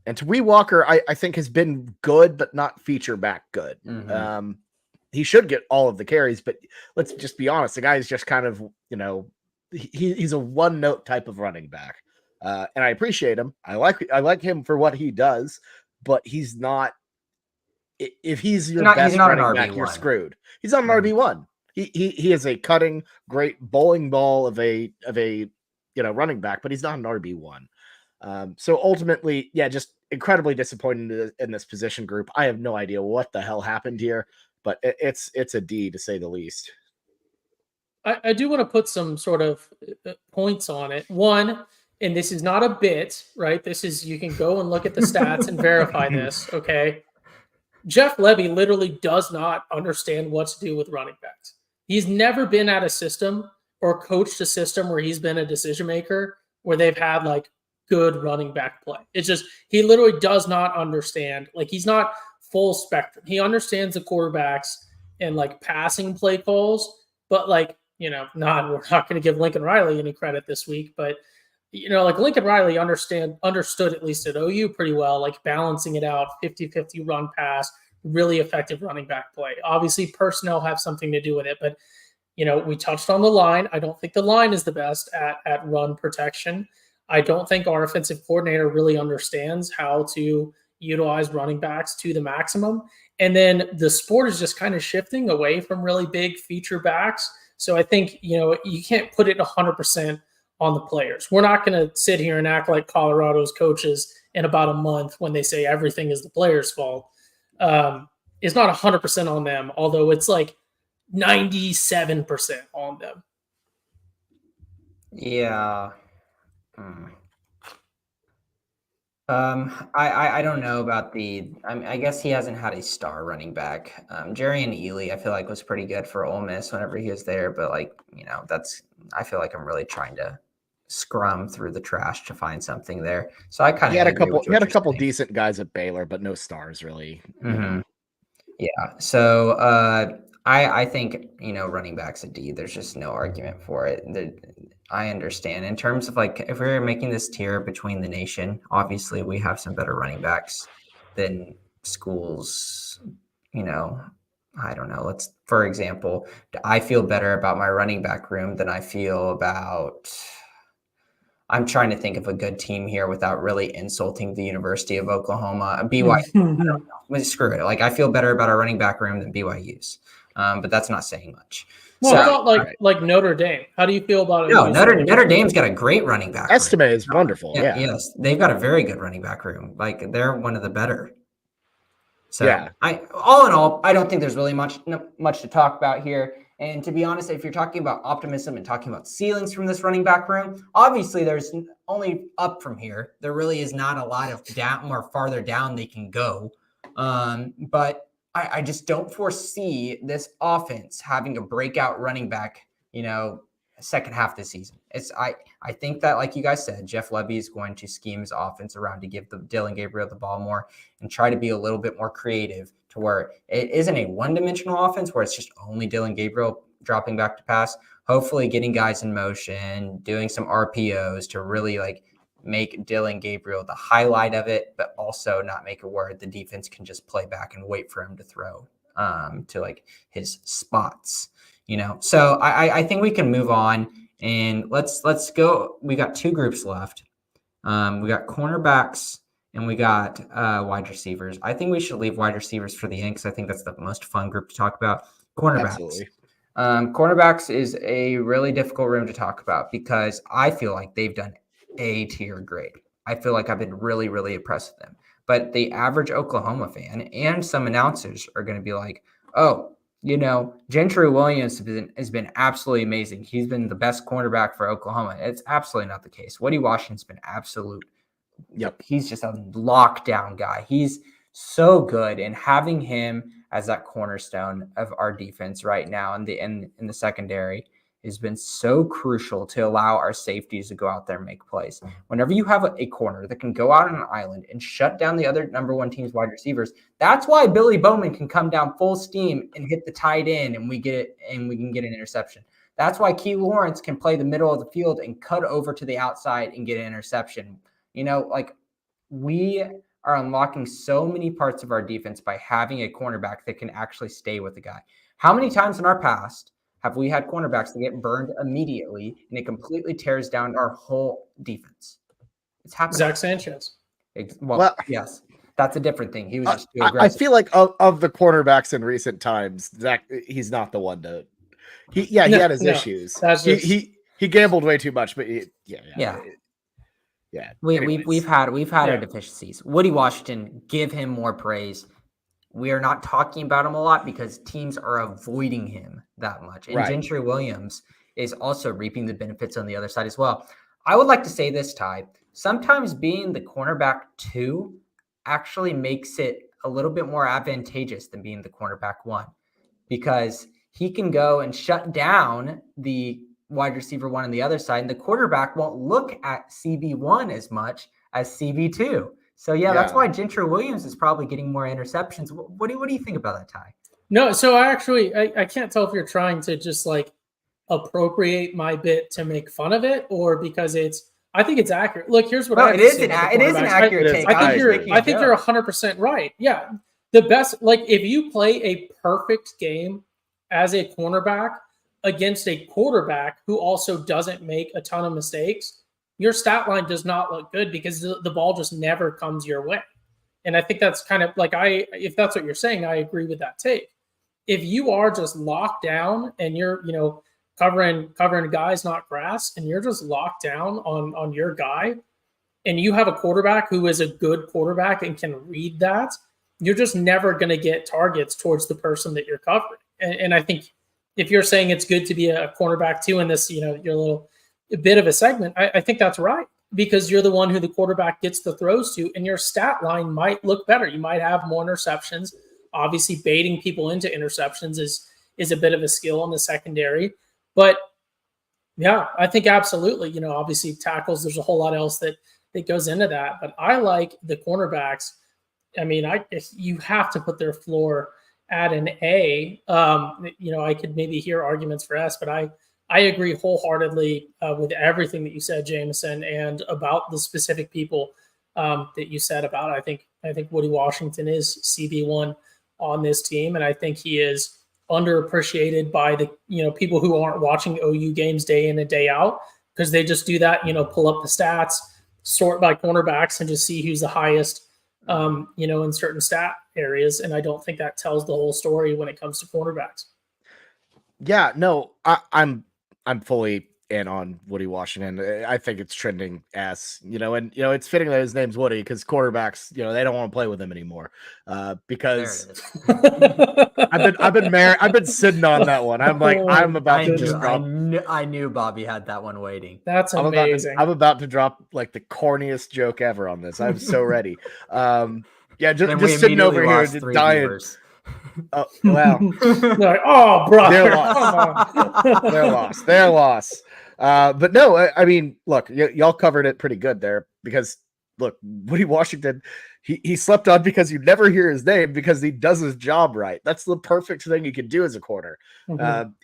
Speaker 1: And Tawee Walker, I think, has been good, but not feature back good. He should get all of the carries, but let's just be honest. The guy is just kind of, he's a one note type of running back. And I appreciate him. I like him for what he does, but he's not, if he's your best running back, you're screwed. He's not an RB1. He is a cutting, great bowling ball of a running back, but he's not an RB1. So ultimately, just incredibly disappointed in this position group. I have no idea what the hell happened here, but it's a D to say the least.
Speaker 3: I do want to put some sort of points on it. One, and this is not a bit, right? This is, you can go and look at the stats and verify this, okay? Jeff Levy literally does not understand what to do with running backs. He's never been at a system or coached a system where he's been a decision maker where they've had like good running back play. It's just, he literally does not understand. Like, he's not full spectrum. He understands the quarterbacks and like passing play calls, but like, we're not going to give Lincoln Riley any credit this week, but like Lincoln Riley understood at least at OU pretty well, like balancing it out, 50-50 run pass, really effective running back play. Obviously personnel have something to do with it, but we touched on the line. I don't think the line is the best at run protection. I don't think our offensive coordinator really understands how to utilize running backs to the maximum. And then the sport is just kind of shifting away from really big feature backs. So I think, you can't put it 100% on the players. We're not going to sit here and act like Colorado's coaches in about a month when they say everything is the players' fault. It's not 100% on them, although it's like 97% on them.
Speaker 2: Yeah. I don't know about I guess he hasn't had a star running back. Jerrion Ely, I feel like, was pretty good for Ole Miss whenever he was there, but I feel like I'm really trying to scrum through the trash to find something there. So I kind of
Speaker 1: had a couple decent guys at Baylor, but no stars really.
Speaker 2: Mm-hmm. Yeah. So I think running backs a D. There's just no argument for it. I understand in terms of like, if we're making this tier between the nation, obviously we have some better running backs than schools. I don't know. For example, I feel better about my running back room than I feel about. I'm trying to think of a good team here without really insulting the University of Oklahoma. BYU. I don't know. Screw it. Like, I feel better about our running back room than BYU's. But that's not saying much.
Speaker 3: Well, how about like Notre Dame? How do you feel about it?
Speaker 2: No, Notre Dame's got a great running back.
Speaker 1: Estime is wonderful. Yeah.
Speaker 2: Yes, they've got a very good running back room. Like, they're one of the better. So
Speaker 1: Yeah.
Speaker 2: all in all, I don't think there's really much to talk about here. And to be honest, if you're talking about optimism and talking about ceilings from this running back room, obviously there's only up from here. There really is not a lot of down or farther down they can go. But I just don't foresee this offense having a breakout running back, second half of the season. I think that, like you guys said, Jeff Lebby is going to scheme his offense around to give Dylan Gabriel the ball more and try to be a little bit more creative to where it isn't a one-dimensional offense where it's just only Dylan Gabriel dropping back to pass. Hopefully getting guys in motion, doing some RPOs to really make Dylan Gabriel the highlight of it, but also not make it where the defense can just play back and wait for him to throw to his spots. So I think we can move on and let's go. We got two groups left. We got cornerbacks and we got wide receivers. I think we should leave wide receivers for the end because I think that's the most fun group to talk about. Cornerbacks.
Speaker 1: Absolutely.
Speaker 2: Cornerbacks is a really difficult room to talk about because I feel like they've done A tier grade. I feel like I've been really, really impressed with them. But the average Oklahoma fan and some announcers are going to be like, oh, Gentry Williams has been absolutely amazing. He's been the best cornerback for Oklahoma. It's absolutely not the case. Woody Washington's been absolute.
Speaker 1: Yep.
Speaker 2: He's just a lockdown guy. He's so good, and having him as that cornerstone of our defense right now in the secondary has been so crucial to allow our safeties to go out there and make plays. Whenever you have a corner that can go out on an island and shut down the other number one team's wide receivers, that's why Billy Bowman can come down full steam and hit the tight end and we can get an interception. That's why Key Lawrence can play the middle of the field and cut over to the outside and get an interception. We are unlocking so many parts of our defense by having a cornerback that can actually stay with the guy. How many times in our past have we had cornerbacks that get burned immediately and it completely tears down our whole defense? It's happened.
Speaker 3: Zach Sanchez.
Speaker 2: Well, yes, that's a different thing. He was just too
Speaker 1: I
Speaker 2: aggressive.
Speaker 1: feel like of the cornerbacks in recent times, Zach, he's not the one to. He had his issues. He gambled way too much, but yeah.
Speaker 2: We've had our deficiencies. Woody Washington, give him more praise. We are not talking about him a lot because teams are avoiding him that much. And Gentry Williams is also reaping the benefits on the other side as well. I would like to say this, Ty. Sometimes being the cornerback 2 actually makes it a little bit more advantageous than being the cornerback 1 because he can go and shut down the wide receiver 1 on the other side, and the quarterback won't look at CB1 as much as CB2. So that's why Gentry Williams is probably getting more interceptions. What do you think about that, Ty?
Speaker 3: No, so I can't tell if you're trying to just appropriate my bit to make fun of it or because I think it's accurate. Look, here's what
Speaker 2: it is an accurate take.
Speaker 3: I think you're 100% right. Yeah. The best, if you play a perfect game as a cornerback against a quarterback who also doesn't make a ton of mistakes, your stat line does not look good because the ball just never comes your way. And I think that's kind of if that's what you're saying, I agree with that take. If you are just locked down and you're, covering guys, not grass, and you're just locked down on your guy, and you have a quarterback who is a good quarterback and can read that, you're just never going to get targets towards the person that you're covering. And I think if you're saying it's good to be a cornerback 2 in this, your little bit of a segment, I think that's right because you're the one who the quarterback gets the throws to, and your stat line might look better. You might have more interceptions. Obviously, baiting people into interceptions is a bit of a skill in the secondary. But yeah, I think absolutely. Obviously tackles. There's a whole lot else that goes into that. But I like the cornerbacks. I mean, you have to put their floor at an A. I could maybe hear arguments for S, but I agree wholeheartedly with everything that you said, Jameson, and about the specific people that you said about. I think Woody Washington is CB1 on this team, and I think he is underappreciated by the people who aren't watching OU games day in and day out because they just do that. Pull up the stats, sort by cornerbacks, and just see who's the highest. In certain stat areas, and I don't think that tells the whole story when it comes to cornerbacks.
Speaker 1: Yeah, no, I'm fully in on Woody Washington. I think it's trending S, and it's fitting that his name's Woody because quarterbacks, they don't want to play with him anymore. Because I've been married. I've been sitting on that one. I'm like, I'm about to just drop.
Speaker 2: I knew Bobby had that one waiting.
Speaker 3: That's amazing.
Speaker 1: I'm about to drop like the corniest joke ever on this. I'm so ready. Just sitting over here dying. Oh wow!
Speaker 3: Like, oh, brother,
Speaker 1: they're lost. But no, I mean, look, y'all covered it pretty good there because look, Woody Washington, he slept on because you never hear his name because he does his job right. That's the perfect thing you can do as a corner.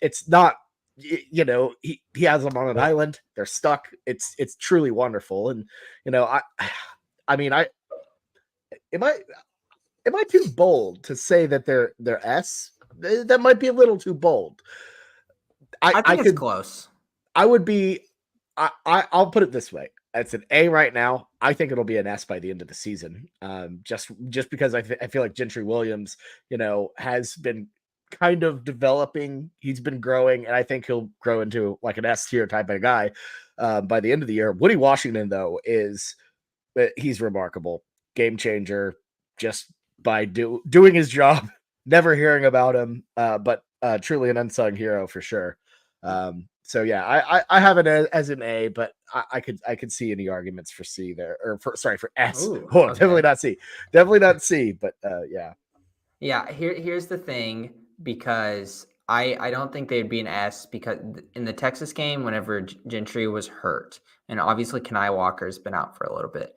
Speaker 1: It's not, he has them on an island. They're stuck. It's truly wonderful. And am I too bold to say that they're S? That might be a little too bold.
Speaker 2: I think it's close.
Speaker 1: I would be. I'll put it this way: it's an A right now. I think it'll be an S by the end of the season. Just because I feel like Gentry Williams, has been kind of developing. He's been growing, and I think he'll grow into like an S tier type of guy by the end of the year. Woody Washington, though, he's remarkable, game changer. Just by doing his job, never hearing about him, but truly an unsung hero for sure. So yeah, I have it as an A, but I could see any arguments for C there, or for S.
Speaker 2: Ooh,
Speaker 1: okay. Definitely not C, but yeah.
Speaker 2: Yeah, here's the thing, because I don't think they'd be an S, because in the Texas game, whenever Gentry was hurt, and obviously Kenai Walker's been out for a little bit,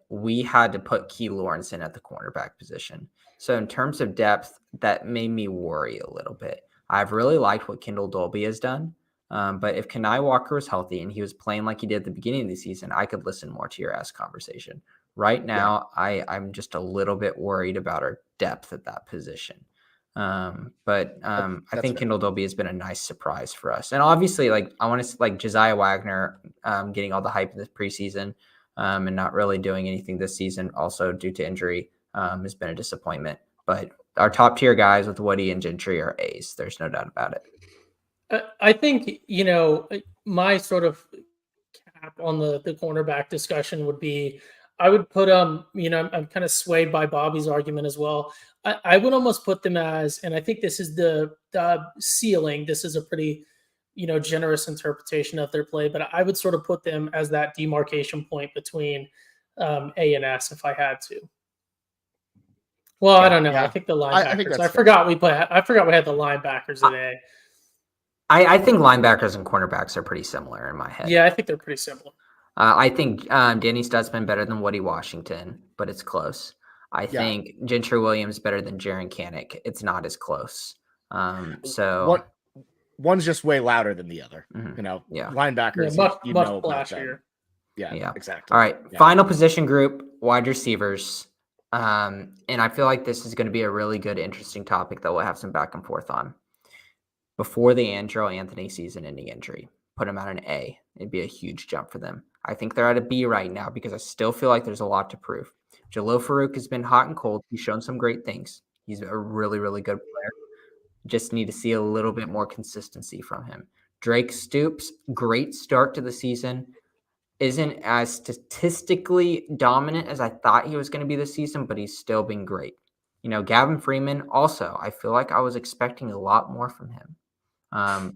Speaker 2: we had to put Key Lawrence in at the cornerback position. So in terms of depth, that made me worry a little bit. I've really liked what Kendall Dolby has done. But if Kenai Walker was healthy and he was playing like he did at the beginning of the season, I could listen more to your S conversation. Right now, yeah. I'm just a little bit worried about our depth at that position. But I think Kendall Dolby has been a nice surprise for us. And obviously, I want to Josiah Wagner getting all the hype in this preseason and not really doing anything this season, also due to injury, has been a disappointment. But our top tier guys with Woody and Gentry are A's. There's no doubt about it.
Speaker 3: I think, my sort of cap on the cornerback discussion would be, I would put I'm kind of swayed by Bobby's argument as well. I would almost put them as, and I think this is the ceiling. This is a pretty, generous interpretation of their play, but I would sort of put them as that demarcation point between A and S if I had to. Well, yeah, I don't know. Yeah. I think the linebackers. I forgot we had the linebackers at A.
Speaker 2: I think linebackers and cornerbacks are pretty similar in my head.
Speaker 3: Yeah, I think they're pretty similar.
Speaker 2: I think Danny Stutzman better than Woody Washington, but it's close. I think Gentry Williams better than Jaren Kanak. It's not as close. So
Speaker 1: one's just way louder than the other. Mm-hmm. Linebackers,
Speaker 3: much flashier.
Speaker 1: Yeah, exactly.
Speaker 2: All right, final position group, wide receivers. And I feel like this is going to be a really good, interesting topic that we'll have some back and forth on. Before the Andrew Anthony season-ending injury, put him at an A. It'd be a huge jump for them. I think they're at a B right now because I still feel like there's a lot to prove. Jalil Farouk has been hot and cold. He's shown some great things. He's a really, really good player. Just need to see a little bit more consistency from him. Drake Stoops, great start to the season. Isn't as statistically dominant as I thought he was going to be this season, but he's still been great. Gavin Freeman also, I feel like I was expecting a lot more from him.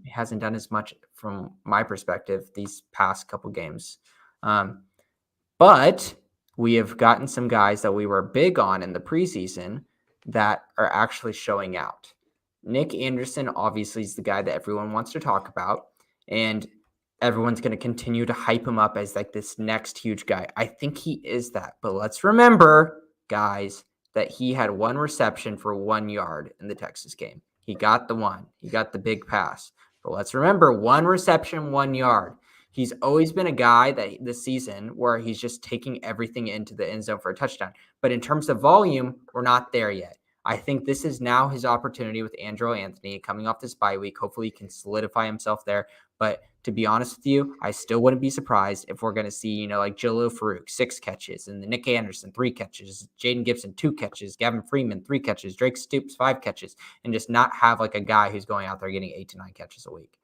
Speaker 2: He hasn't done as much from my perspective these past couple games. But we have gotten some guys that we were big on in the preseason that are actually showing out. Nick Anderson obviously is the guy that everyone wants to talk about, and everyone's going to continue to hype him up as this next huge guy. I think he is that. But let's remember, guys, that he had one reception for 1 yard in the Texas game. He got the one. He got the big pass. But let's remember, 1 reception, 1 yard. He's always been a guy that this season where he's just taking everything into the end zone for a touchdown. But in terms of volume, we're not there yet. I think this is now his opportunity with Andrew Anthony coming off this bye week. Hopefully he can solidify himself there. But to be honest with you, I still wouldn't be surprised if we're going to see, Jalil Farouk, 6 catches, and Nick Anderson, 3 catches, Jaden Gibson, 2 catches, Gavin Freeman, 3 catches, Drake Stoops, 5 catches, and just not have a guy who's going out there getting 8 to 9 catches a week.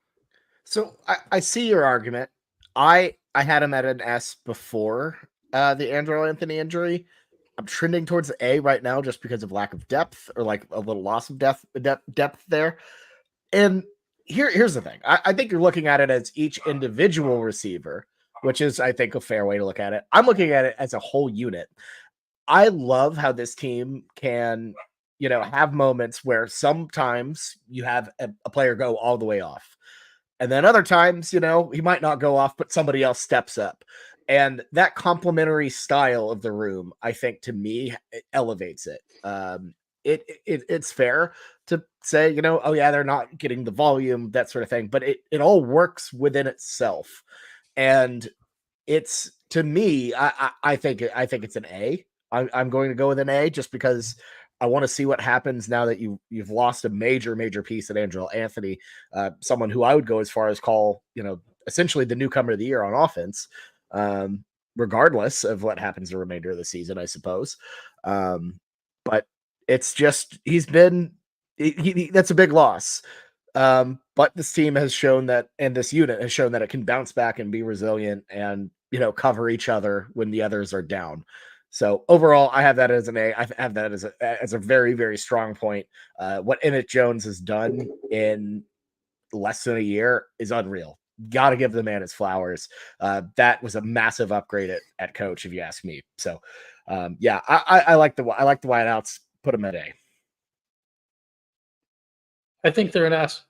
Speaker 1: So I see your argument. I had him at an S before the Andrew Anthony injury. I'm trending towards the A right now just because of lack of depth or like a little loss of depth there. And here's the thing. I think you're looking at it as each individual receiver, which is, I think, a fair way to look at it. I'm looking at it as a whole unit. I love how this team can, have moments where sometimes you have a player go all the way off. And then other times, he might not go off, but somebody else steps up. And that complementary style of the room, I think, to me, it elevates it. It's fair to say, oh yeah, they're not getting the volume, that sort of thing, but it all works within itself. And it's, to me, I think it's an A. I'm going to go with an A just because I want to see what happens now that you've lost a major piece at Angelo Anthony, someone who I would go as far as call, essentially the newcomer of the year on offense, regardless of what happens the remainder of the season, I suppose. But it's just that's a big loss. But this team has shown that, and this unit has shown that it can bounce back and be resilient and, cover each other when the others are down. So overall, I have that as an A. I have that as a very, very strong point. What Emmett Jones has done in less than a year is unreal. Got to give the man his flowers. That was a massive upgrade at coach, if you ask me. So, yeah, I like the wideouts. Put them at A.
Speaker 3: I think they're an S.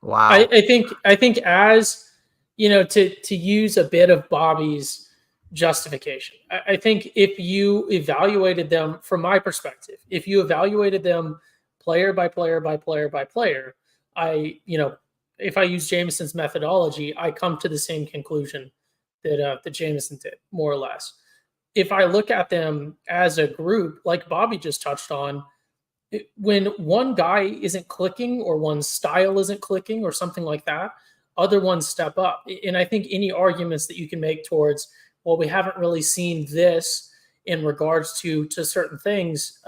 Speaker 2: Wow.
Speaker 3: I think as to use a bit of Bobby's justification, I think if you evaluated them from my perspective, if you evaluated them player by player by player by player, if I use Jameson's methodology, I come to the same conclusion that Jameson did, more or less. If I look at them as a group, like Bobby just touched on, when one guy isn't clicking or one style isn't clicking or something like that, other ones step up. And I think any arguments that you can make towards, well, we haven't really seen this in regards to certain things,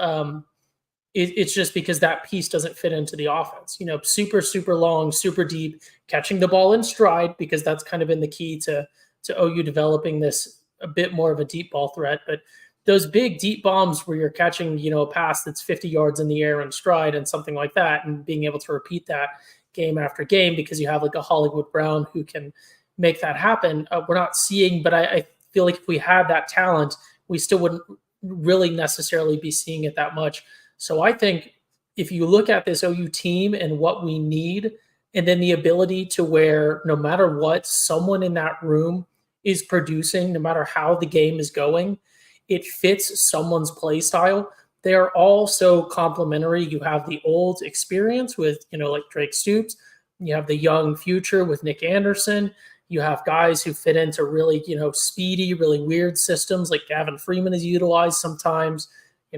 Speaker 3: it's just because that piece doesn't fit into the offense. Super long, super deep, catching the ball in stride, because that's kind of been the key to OU developing this a bit more of a deep ball threat. But those big deep bombs where you're catching, a pass that's 50 yards in the air in stride and something like that, and being able to repeat that game after game because you have like a Hollywood Brown who can make that happen. We're not seeing, but I feel like if we had that talent, we still wouldn't really necessarily be seeing it that much. So I think if you look at this OU team and what we need, and then the ability to where no matter what, someone in that room is producing, no matter how the game is going, it fits someone's play style. They are all so complementary. You have the old experience with, like Drake Stoops. You have the young future with Nick Anderson. You have guys who fit into really, speedy, really weird systems like Gavin Freeman is utilized sometimes.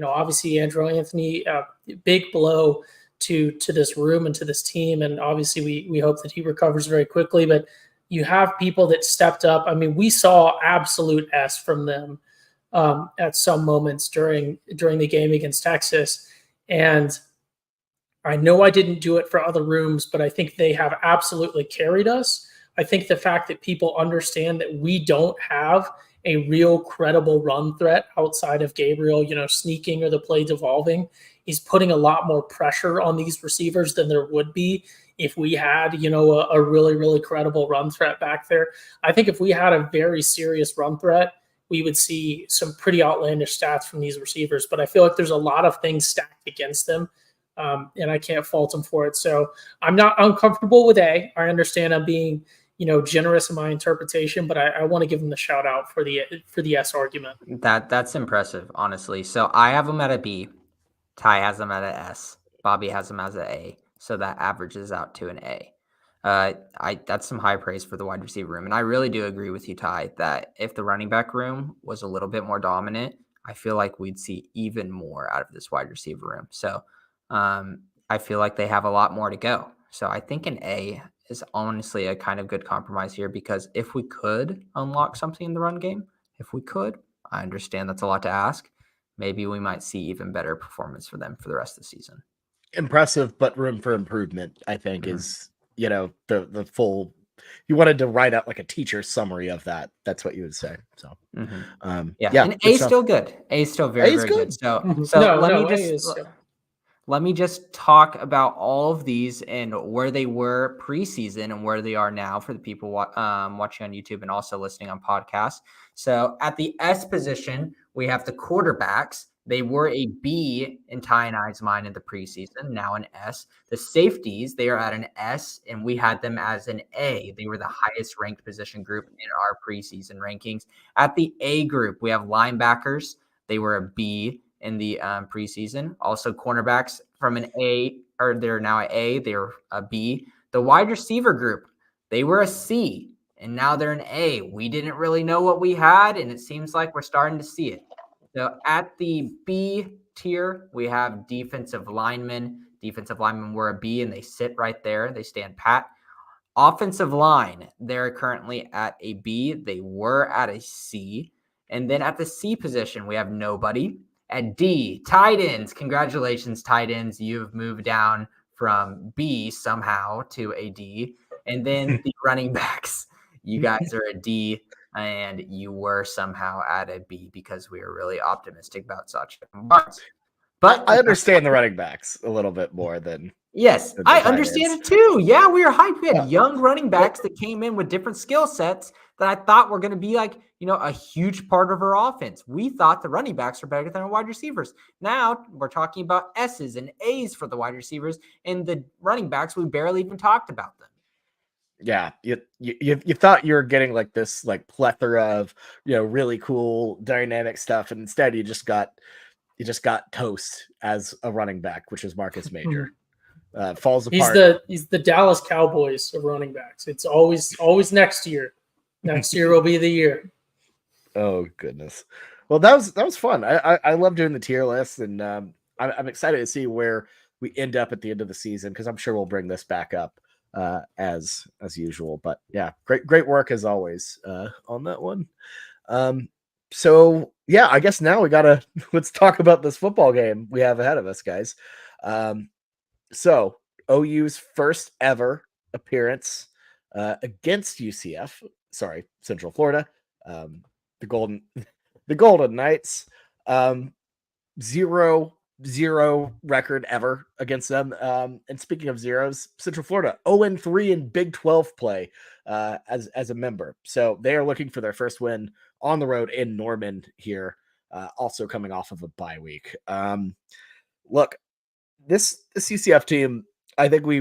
Speaker 3: Obviously Andrew Anthony, big blow to this room and to this team. And obviously we hope that he recovers very quickly. But you have people that stepped up. I mean, we saw absolute S from them at some moments during the game against Texas. And I know I didn't do it for other rooms, but I think they have absolutely carried us. I think the fact that people understand that we don't have a real credible run threat outside of Gabriel, sneaking or the play devolving, is putting a lot more pressure on these receivers than there would be if we had, a really, really credible run threat back there. I think if we had a very serious run threat, we would see some pretty outlandish stats from these receivers. But I feel like there's a lot of things stacked against them, and I can't fault them for it. So I'm not uncomfortable with A. I understand I'm being, generous in my interpretation, but I want to give them the shout out for the S argument.
Speaker 2: That's impressive, honestly. So I have them at a B. Ty has them at an S. Bobby has them as an A. So that averages out to an A. That's some high praise for the wide receiver room. And I really do agree with you, Ty, that if the running back room was a little bit more dominant, I feel like we'd see even more out of this wide receiver room. So I feel like they have a lot more to go. So I think an A is honestly a kind of good compromise here, because if we could unlock something in the run game, I understand that's a lot to ask. Maybe we might see even better performance for them for the rest of the season.
Speaker 1: Impressive, but room for improvement, I think, is the full. You wanted to write out like a teacher summary of that. That's what you would say. So,
Speaker 2: yeah, and
Speaker 1: good
Speaker 2: A's
Speaker 1: stuff.
Speaker 2: still good. A's still very,
Speaker 1: A's
Speaker 2: very
Speaker 1: good.
Speaker 2: good. So,
Speaker 3: No,
Speaker 2: let me
Speaker 3: A
Speaker 2: just
Speaker 3: is
Speaker 2: let me just talk about all of these and where they were preseason and where they are now for the people watching on YouTube and also listening on podcasts. So at the S position, we have the quarterbacks. They were a B in Ty and I's mind in the preseason, now an S. The safeties, they are at an S, and we had them as an A. They were the highest ranked position group in our preseason rankings. At the A group, we have linebackers. They were a B in the preseason. Also, cornerbacks from an A, or they're now an A, they're a B. The wide receiver group, they were a C, and now they're an A. We didn't really know what we had, and it seems like we're starting to see it. So at the B tier, we have defensive linemen. Defensive linemen were a B, and they sit right there. They stand pat. Offensive line, they're currently at a B. They were at a C. And then at the C position, we have nobody. At D, tight ends. Congratulations, tight ends. You've moved down from B somehow to a D. And then the running backs. You guys are a D, and you were somehow at a B because we were really optimistic about such. But
Speaker 1: I understand the running backs a little bit more than.
Speaker 2: Yes,
Speaker 1: The
Speaker 2: I
Speaker 1: tight
Speaker 2: understand
Speaker 1: ends.
Speaker 2: it too. Yeah, we were hyped. We had
Speaker 1: Yeah.
Speaker 2: young running backs that came in with different skill sets that I thought were going to be like, a huge part of our offense. We thought the running backs are better than our wide receivers. Now we're talking about S's and A's for the wide receivers, and the running backs, we barely even talked about them.
Speaker 1: Yeah, you thought you were getting like this like plethora of really cool dynamic stuff, and instead you just got toast as a running back, which is Marcus Major. Falls apart.
Speaker 3: He's the Dallas Cowboys of running backs. It's always next year. Next year will be the year.
Speaker 1: Oh goodness. Well, that was fun. I love doing the tier list, and I'm excited to see where we end up at the end of the season, because I'm sure we'll bring this back up as usual. But yeah, great work as always on that one. So yeah, I guess now let's talk about this football game we have ahead of us, guys. So OU's first ever appearance against UCF, Central Florida, the Golden Knights, 0-0 record ever against them. And speaking of zeros, Central Florida 0-3 in Big 12 play as a member. So they are looking for their first win on the road in Norman here, also coming off of a bye week. Look, this UCF team, I think we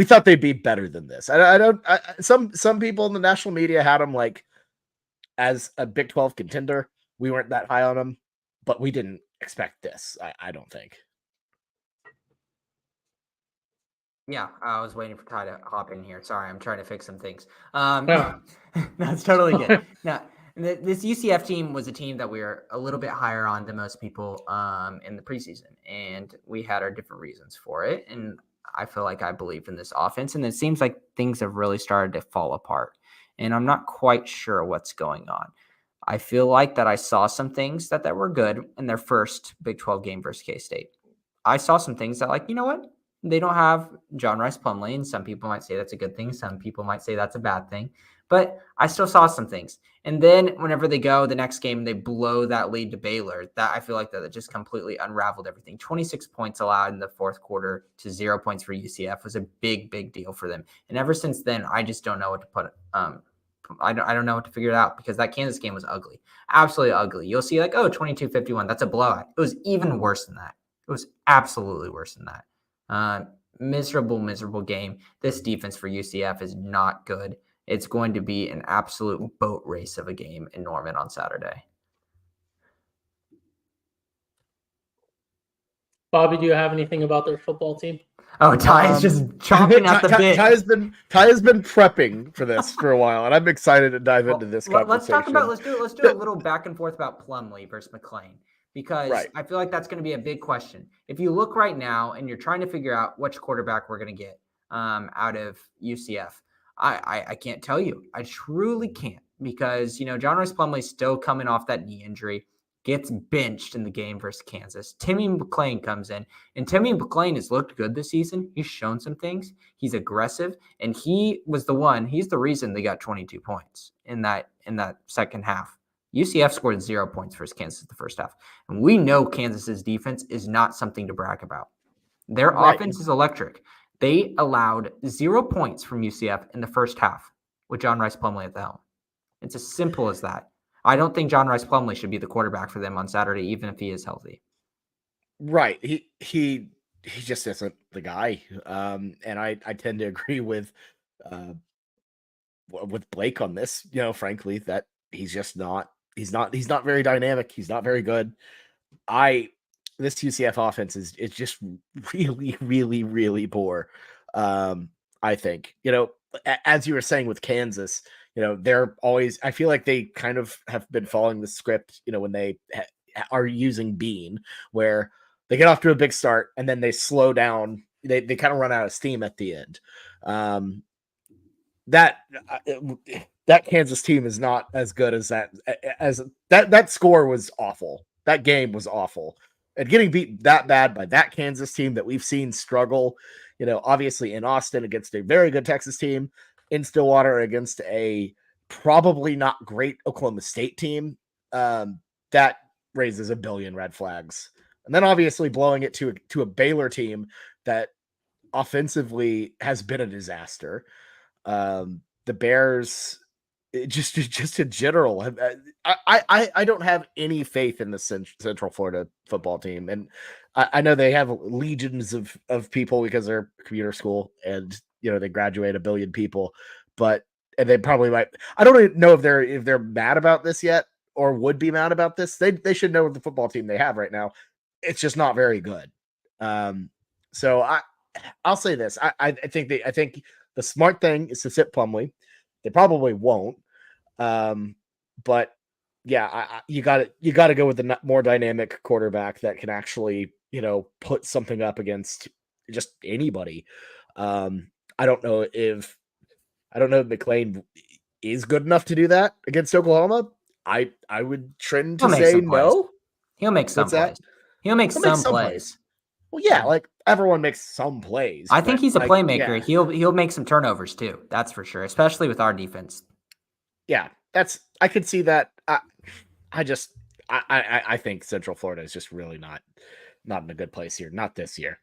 Speaker 1: thought they'd be better than this. Some people in the national media had them like as a Big 12 contender. We weren't that high on them, but we didn't expect this. I don't think.
Speaker 2: Yeah, I was waiting for Ty to hop in here. Sorry, I'm trying to fix some things.
Speaker 3: Yeah.
Speaker 2: That's totally good. Now, this UCF team was a team that we were a little bit higher on than most people in the preseason, and we had our different reasons for it. And I feel like I believe in this offense, and it seems like things have really started to fall apart. And I'm not quite sure what's going on. I feel like that I saw some things that were good in their first Big 12 game versus K-State. I saw some things that, like, you know what? They don't have John Rice Plumlee, and some people might say that's a good thing. Some people might say that's a bad thing. But I still saw some things. And then whenever they go the next game, they blow that lead to Baylor. That I feel like that just completely unraveled everything. 26 points allowed in the fourth quarter to 0 points for UCF was a big, big deal for them. And ever since then, I just don't know what to put. I don't know what to figure it out, because that Kansas game was ugly, absolutely ugly. You'll see like, 22-51. That's a blowout. It was even worse than that. It was absolutely worse than that. Miserable game. This defense for UCF is not good. It's going to be an absolute boat race of a game in Norman on Saturday.
Speaker 3: Bobby, do you have anything about their football team?
Speaker 2: Oh, Ty is just chomping at the bit.
Speaker 1: Ty has been prepping for this for a while, and I'm excited to dive into this conversation.
Speaker 2: Let's do a little back and forth about Plumlee versus McClain, because
Speaker 1: Right.
Speaker 2: I feel like that's going to be a big question. If you look right now and you're trying to figure out which quarterback we're going to get out of UCF, I can't tell you. I truly can't, because John Rice Plumlee's still coming off that knee injury. gets benched in the game versus Kansas. Timmy McClain comes in, and Timmy McClain has looked good this season. He's shown some things. He's aggressive, and he's the reason they got 22 points in that second half. UCF scored 0 points versus Kansas the first half. And we know Kansas's defense is not something to brag about. Their offense is electric. They allowed 0 points from UCF in the first half with John Rice Plumlee at the helm. It's as simple as that. I don't think John Rice Plumlee should be the quarterback for them on Saturday, even if he is healthy.
Speaker 1: Right. He just isn't the guy. And I tend to agree with Blake on this, frankly, that he's just not very dynamic. He's not very good. This UCF offense is just really, really, really poor. I think, as you were saying with Kansas, they're always, I feel like they kind of have been following the script, when they are using Bean, where they get off to a big start and then they slow down. They kind of run out of steam at the end. That Kansas team is not as good as that score was awful. That game was awful. And getting beat that bad by that Kansas team that we've seen struggle, obviously in Austin against a very good Texas team, in Stillwater against a probably not great Oklahoma State team, that raises a billion red flags. And then obviously blowing it to a Baylor team that offensively has been a disaster. The Bears, just in general, I don't have any faith in the Central Florida football team, and I know they have legions of people because they're a commuter school, and they graduate 1 billion people, and they probably might. I don't even know if they're mad about this yet or would be mad about this. They should know the football team they have right now. It's just not very good. So I'll say this. I think the smart thing is to sit Plumlee. They probably won't. But yeah, you got to go with the more dynamic quarterback that can actually, put something up against just anybody. I don't know if McClain is good enough to do that against Oklahoma. I would trend to say no.
Speaker 2: He'll make some plays. He'll make some plays.
Speaker 1: Well, yeah, like everyone makes some plays.
Speaker 2: I think he's a playmaker. Yeah. He'll make some turnovers too. That's for sure, especially with our defense.
Speaker 1: Yeah, I could see that. I think Central Florida is just really not in a good place here. Not this year.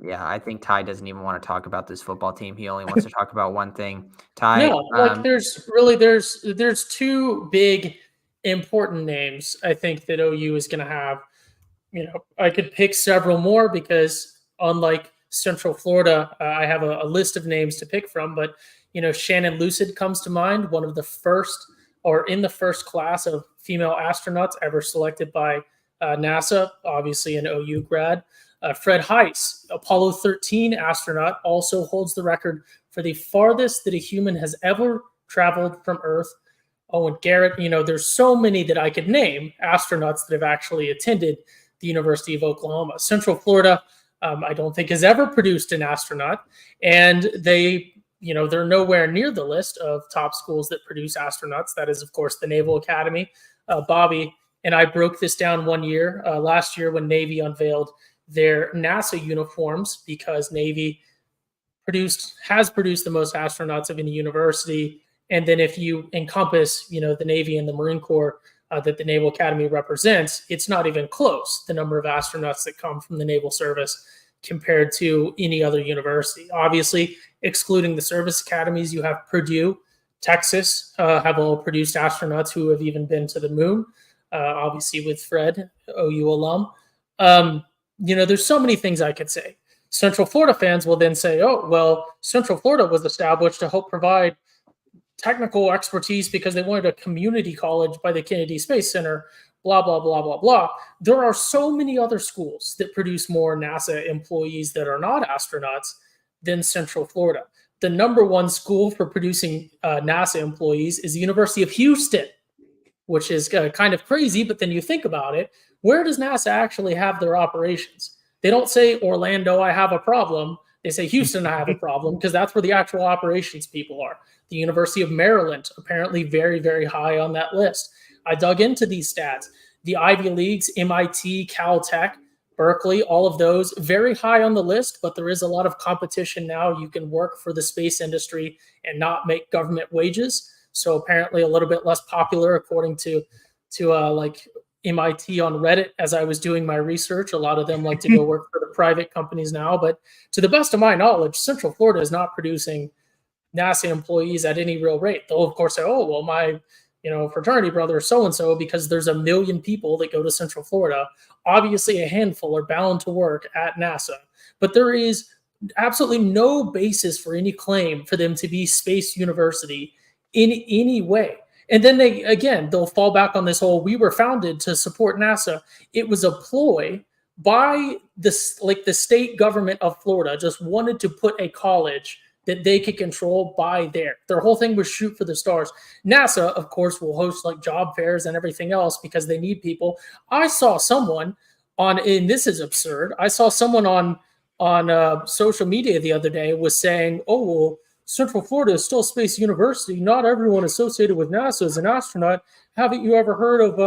Speaker 2: Yeah, I think Ty doesn't even want to talk about this football team. He only wants to talk about one thing. Ty,
Speaker 3: no, there's two big important names I think that OU is going to have. I could pick several more because unlike Central Florida, I have a list of names to pick from. But, Shannon Lucid comes to mind, one of the first or in the first class of female astronauts ever selected by NASA, obviously an OU grad. Fred Heiss, Apollo 13 astronaut, also holds the record for the farthest that a human has ever traveled from Earth. Owen Garrett, there's so many that I could name, astronauts that have actually attended the University of Oklahoma. Central Florida, I don't think has ever produced an astronaut, and they're nowhere near the list of top schools that produce astronauts. That is, of course, the Naval Academy. Bobby and I broke this down one year, last year when Navy unveiled their NASA uniforms, because Navy has produced the most astronauts of any university. And then if you encompass, the Navy and the Marine Corps that the Naval Academy represents, it's not even close, the number of astronauts that come from the Naval Service compared to any other university. Obviously, excluding the service academies, you have Purdue, Texas have all produced astronauts who have even been to the moon, obviously with Fred, OU alum. There's so many things I could say. Central Florida fans will then say, oh, well, Central Florida was established to help provide technical expertise because they wanted a community college by the Kennedy Space Center, blah, blah, blah, blah, blah. There are so many other schools that produce more NASA employees that are not astronauts than Central Florida. The number one school for producing NASA employees is the University of Houston, which is kind of crazy, but then you think about it, where does NASA actually have their operations? They don't say, Orlando, I have a problem. They say, Houston, I have a problem, because that's where the actual operations people are. The University of Maryland, apparently very, very high on that list. I dug into these stats. The Ivy Leagues, MIT, Caltech, Berkeley, all of those very high on the list, but there is a lot of competition now. You can work for the space industry and not make government wages. So apparently a little bit less popular according to like MIT on Reddit as I was doing my research. A lot of them like to go work for the private companies now. But to the best of my knowledge, Central Florida is not producing NASA employees at any real rate. They'll of course say, oh, well, my fraternity brother so-and-so, because there's a million people that go to Central Florida. Obviously a handful are bound to work at NASA, but there is absolutely no basis for any claim for them to be space university in any way. And then they'll fall back on this whole, we were founded to support NASA. It was a ploy by the state government of Florida just wanted to put a college that they could control by there. Their whole thing was shoot for the stars. NASA, of course, will host like job fairs and everything else because they need people. I saw someone and this is absurd. I saw someone on social media the other day was saying, oh, well, Central Florida is still a space university. Not everyone associated with NASA is an astronaut. Haven't you ever heard of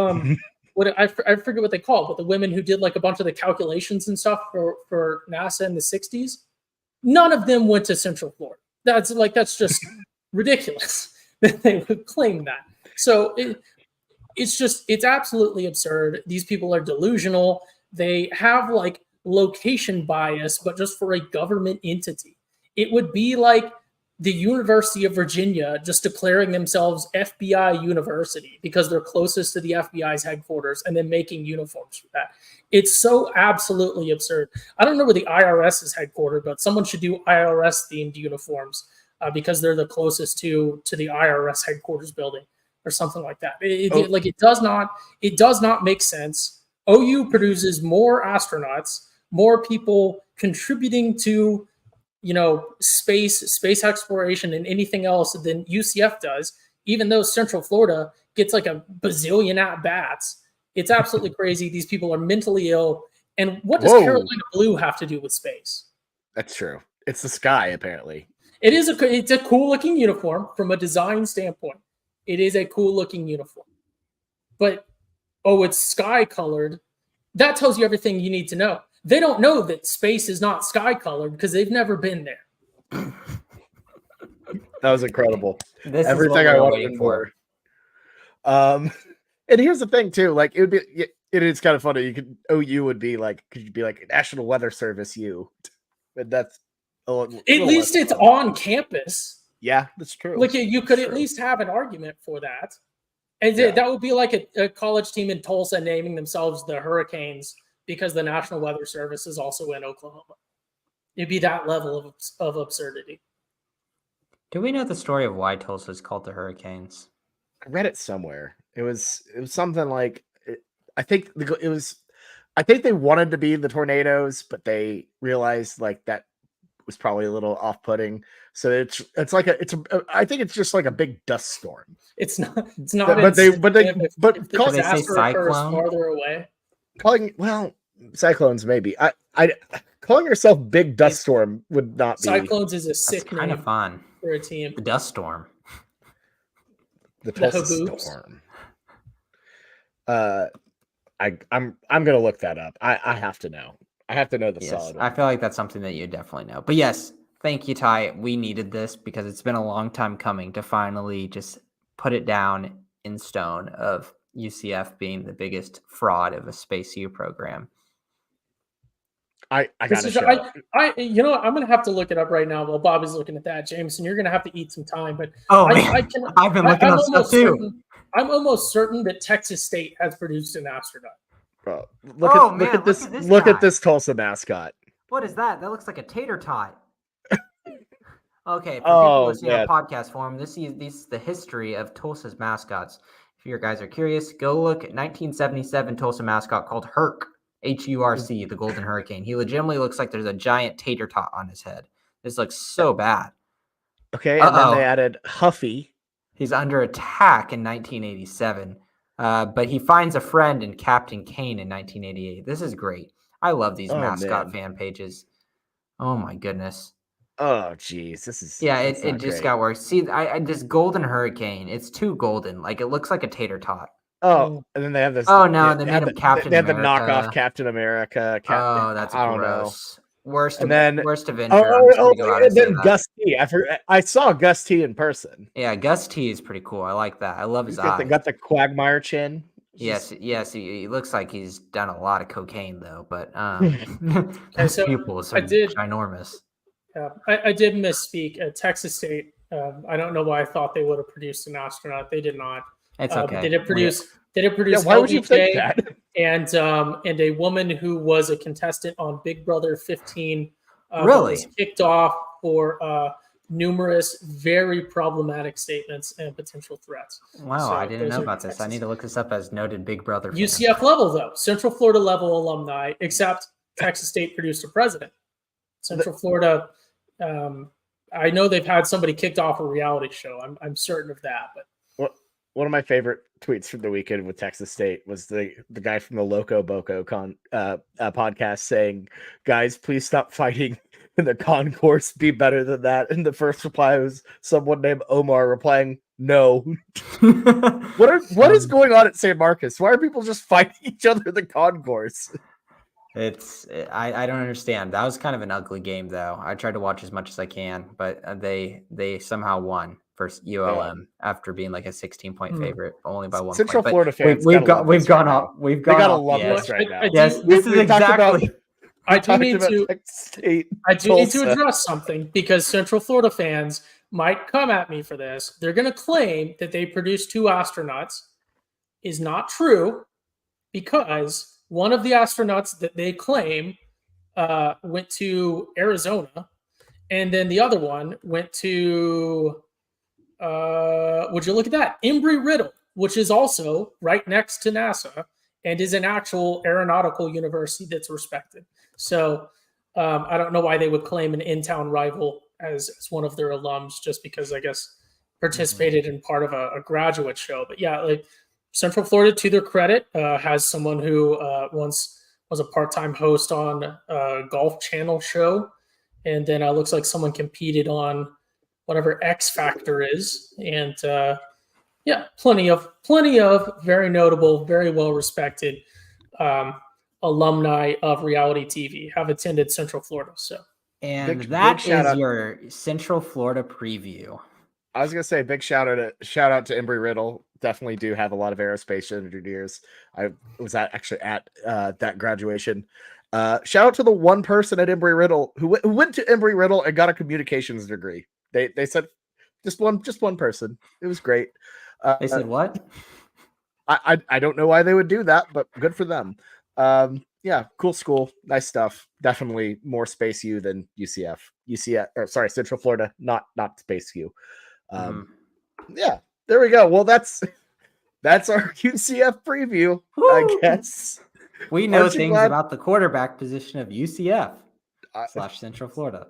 Speaker 3: I forget what they call it, but the women who did like a bunch of the calculations and stuff for NASA in the 60s? None of them went to Central Florida. That's just ridiculous that they would claim that. So it's absolutely absurd. These people are delusional. They have like location bias, but just for a government entity. It would be like the University of Virginia just declaring themselves FBI University because they're closest to the FBI's headquarters and then making uniforms for that. It's so absolutely absurd. I don't know where the IRS is headquartered, but someone should do IRS themed uniforms because they're the closest to the IRS headquarters building or something like that. It does not make sense. OU produces more astronauts, more people contributing to space exploration and anything else than UCF does, even though Central Florida gets like a bazillion at bats. It's absolutely crazy. These people are mentally ill. And what does Carolina Blue have to do with space?
Speaker 1: That's true. It's the sky, apparently.
Speaker 3: It's a cool looking uniform from a design standpoint. It is a cool looking uniform. But, it's sky colored. That tells you everything you need to know. They don't know that space is not sky colored because they've never been there.
Speaker 1: That was incredible.
Speaker 2: This
Speaker 1: everything
Speaker 2: is
Speaker 1: I wanted for. And here's the thing too, like it is kind of funny. OU would be like, could you be like National Weather Service U? But that's
Speaker 3: at least it's on campus.
Speaker 1: Yeah, that's true.
Speaker 3: Like you could at least have an argument for that. And that would be like a college team in Tulsa naming themselves the Hurricanes because the National Weather Service is also in Oklahoma. It'd be that level of absurdity.
Speaker 2: Do we know the story of why Tulsa is called the Hurricanes?
Speaker 1: I read it somewhere. It was something like I think they wanted to be the Tornadoes, but they realized like that was probably a little off-putting. So I think it's just like a big dust storm.
Speaker 3: It's not.
Speaker 1: But they
Speaker 2: say cyclone
Speaker 3: farther away.
Speaker 1: Cyclones maybe. I calling yourself Big Dust Storm would not be.
Speaker 3: Cyclones is a sick name.
Speaker 2: Kind of fun
Speaker 3: for a team.
Speaker 2: The Dust Storm.
Speaker 1: The Tulsa Storm. I'm gonna look that up. I have to know. I have to know the solid one.
Speaker 2: I feel like that's something that you definitely know. But yes, thank you, Ty. We needed this because it's been a long time coming to finally just put it down in stone of UCF being the biggest fraud of a Space U program.
Speaker 1: I gotta show
Speaker 3: I'm gonna have to look it up right now while Bobby's looking at that, Jameson. You're gonna have to eat some time, but
Speaker 2: I've been looking up stuff too.
Speaker 3: I'm almost certain that Texas State has produced an astronaut.
Speaker 1: Bro, look at this Tulsa mascot.
Speaker 2: What is that? That looks like a tater tot. Okay, for people listening on podcast form, this is the history of Tulsa's mascots. If you guys are curious, go look at 1977 Tulsa mascot called Herc. HURC, the Golden Hurricane. He legitimately looks like there's a giant tater tot on his head. This looks so bad.
Speaker 1: Okay, and then they added Huffy.
Speaker 2: He's under attack in 1987, but he finds a friend in Captain Kane in 1988. This is great. I love these mascot fan pages. Oh my goodness.
Speaker 1: Oh geez, this is
Speaker 2: it just got worse. See, I this Golden Hurricane, it's too golden. Like it looks like a tater tot.
Speaker 1: Oh, and then they have this.
Speaker 2: Oh no, they
Speaker 1: they
Speaker 2: made
Speaker 1: have
Speaker 2: him
Speaker 1: the,
Speaker 2: Captain
Speaker 1: they have the
Speaker 2: America.
Speaker 1: knockoff Captain America.
Speaker 2: Oh, that's
Speaker 1: I don't know.
Speaker 2: gross. Worst
Speaker 1: And then
Speaker 2: Avenger. I'm just gonna go out and
Speaker 1: and
Speaker 2: say
Speaker 1: then
Speaker 2: that.
Speaker 1: Gus T. I saw Gus T in person.
Speaker 2: Yeah, Gus T is pretty cool. I like that. I love his eyes.
Speaker 1: Got the Quagmire chin.
Speaker 2: Yes. He looks like he's done a lot of cocaine though, but
Speaker 3: Okay, so
Speaker 2: pupils
Speaker 3: I
Speaker 2: are
Speaker 3: did-
Speaker 2: ginormous.
Speaker 3: I did misspeak. At Texas State, I don't know why I thought they would have produced an astronaut. They did not.
Speaker 2: It's
Speaker 3: But
Speaker 2: okay.
Speaker 3: they did produce. They did
Speaker 1: Yeah,
Speaker 3: produce.
Speaker 1: why would you think
Speaker 3: LBJ
Speaker 1: that?
Speaker 3: and a woman who was a contestant on Big Brother 15. but
Speaker 2: Really?
Speaker 3: was kicked off for numerous very problematic statements and potential threats.
Speaker 2: Wow,
Speaker 3: So
Speaker 2: I didn't
Speaker 3: those
Speaker 2: know
Speaker 3: are
Speaker 2: about this. I
Speaker 3: Texas.
Speaker 2: need to look this up as noted Big Brother fan.
Speaker 3: UCF level though, Central Florida level alumni, except Texas State produced a president. Central Florida, I know they've had somebody kicked off a reality show. I'm certain of that. But
Speaker 1: One of my favorite tweets from the weekend with Texas State was the guy from the Loco Boco podcast saying, "Guys, please stop fighting in the concourse. Be better than that." And the first reply was someone named Omar replying, "No." What is going on at San Marcos? Why are people just fighting each other in the concourse?
Speaker 2: I don't understand. That was kind of an ugly game though. I tried to watch as much as I can, but they somehow won versus ULM after being like a 16-point favorite, only by 1
Speaker 1: Central
Speaker 2: point.
Speaker 1: Florida fans.
Speaker 2: We've gone off.
Speaker 1: They gotta love this right now.
Speaker 2: Yes, this is exactly.
Speaker 3: I do need to
Speaker 1: Tulsa.
Speaker 3: address something because Central Florida fans might come at me for this. They're going to claim that they produced 2 astronauts. Is not true because one of the astronauts that they claim went to Arizona, and then the other one went to would you look at that? Embry-Riddle, which is also right next to NASA and is an actual aeronautical university that's respected. So I don't know why they would claim an in-town rival as one of their alums just because I guess participated in part of a graduate show. But yeah, like Central Florida, to their credit, has someone who once was a part-time host on a Golf Channel show. And then it looks like someone competed on whatever X Factor is. And yeah, plenty of very notable, very well-respected alumni of reality TV have attended Central Florida. So,
Speaker 2: and that is your Central Florida preview.
Speaker 1: I was gonna say big shout out to Embry-Riddle. Definitely do have a lot of aerospace engineers. I was at that graduation. Shout out to the one person at Embry-Riddle who went to Embry-Riddle and got a communications degree. They said just one person. It was great.
Speaker 2: They said what?
Speaker 1: I don't know why they would do that, but good for them. Yeah, cool school, nice stuff. Definitely more Space U than UCF. Central Florida, not Space U. Yeah, there we go. Well, that's our UCF preview, I guess.
Speaker 2: We know things about the quarterback position of UCF / Central Florida.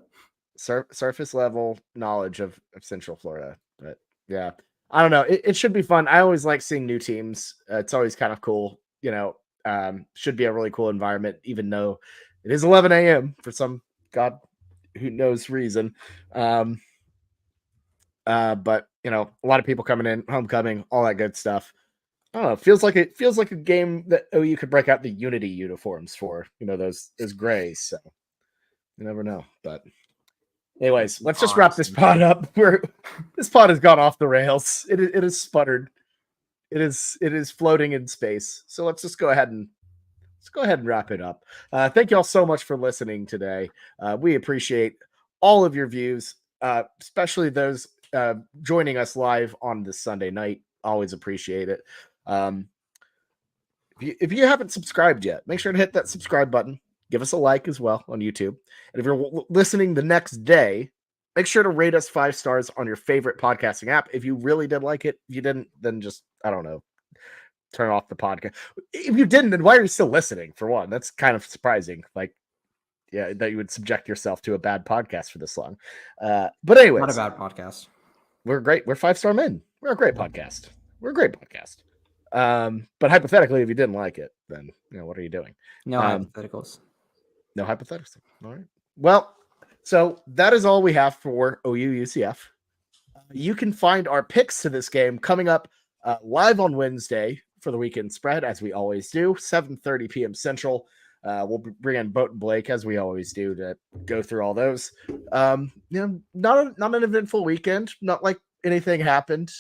Speaker 1: Surface level knowledge of Central Florida, but yeah, I don't know. It should be fun. I always like seeing new teams. It's always kind of cool, should be a really cool environment, even though it is 11 a.m. for some God who knows reason. But a lot of people coming in, homecoming, all that good stuff. I don't know. It feels like a game that OU could break out the Unity uniforms for, those grays. So you never know. But anyways, let's just wrap this pod up. This pod has gone off the rails. It is sputtered. It is floating in space. So let's go ahead and wrap it up. Thank you all so much for listening today. We appreciate all of your views, especially those joining us live on this Sunday night. Always appreciate it. If you haven't subscribed yet, make sure to hit that subscribe button. Give us a like as well on YouTube. And if you're listening the next day, make sure to rate us 5 stars on your favorite podcasting app. If you really did like it, if you didn't, then just, I don't know, turn off the podcast. If you didn't, then why are you still listening? For one, that's kind of surprising. Like, yeah, that you would subject yourself to a bad podcast for this long. But anyways,
Speaker 2: not a bad podcast.
Speaker 1: We're great. We're 5-star men. We're a great podcast. But hypothetically, if you didn't like it, then what are you doing?
Speaker 2: No hypotheticals.
Speaker 1: No hypotheticals. All right. Well, so that is all we have for OU UCF. You can find our picks to this game coming up live on Wednesday for the weekend spread, as we always do, 7:30 p.m. Central. We'll bring in Boat and Blake, as we always do, to go through all those. Not an eventful weekend. Not like anything happened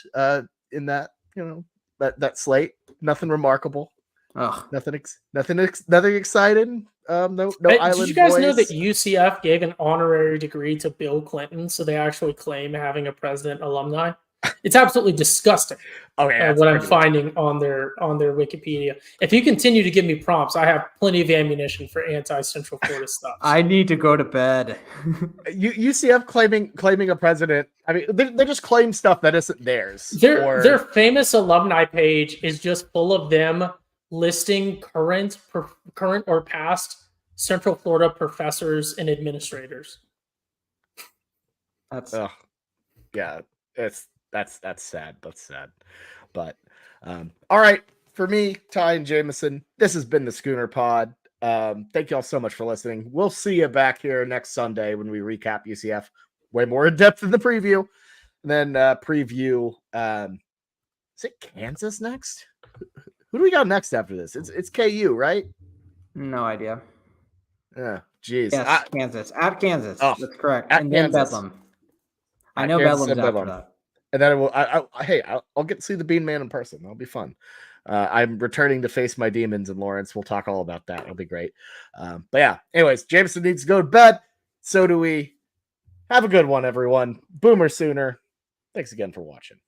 Speaker 1: in that that slate. Nothing remarkable. Nothing exciting. No
Speaker 3: Hey,
Speaker 1: Island
Speaker 3: did you guys
Speaker 1: boys.
Speaker 3: know that UCF gave an honorary degree to Bill Clinton, so they actually claim having a president alumni? It's absolutely disgusting.
Speaker 1: Okay,
Speaker 3: what I'm finding on their Wikipedia. If you continue to give me prompts, I have plenty of ammunition for anti-Central Florida stuff.
Speaker 2: I need to go to bed.
Speaker 1: UCF claiming a president. I mean, they just claim stuff that isn't theirs.
Speaker 3: Their famous alumni page is just full of them listing current or past Central Florida professors and administrators.
Speaker 2: That's
Speaker 1: yeah, that's sad. That's sad. But all right, for me, Ty and Jameson, this has been the Schooner Pod. Thank you all so much for listening. We'll see you back here next Sunday when we recap UCF way more in depth in the preview. And then preview is it Kansas next? Who do we got next after this? It's KU, right?
Speaker 2: no idea.
Speaker 1: Yeah, geez.
Speaker 2: Yes, Kansas. At Kansas.
Speaker 1: Oh,
Speaker 2: That's correct.
Speaker 1: at
Speaker 2: And then
Speaker 1: Kansas.
Speaker 2: Bedlam. I know
Speaker 1: Kansas
Speaker 2: Bedlam's
Speaker 1: and
Speaker 2: after
Speaker 1: Bedlam.
Speaker 2: that.
Speaker 1: And then I'll get to see the Bean Man in person. That'll be fun. I'm returning to face my demons in Lawrence. We'll talk all about that. It'll be great. But yeah, anyways, Jameson needs to go to bed. So do we. Have a good one, everyone. Boomer Sooner. Thanks again for watching.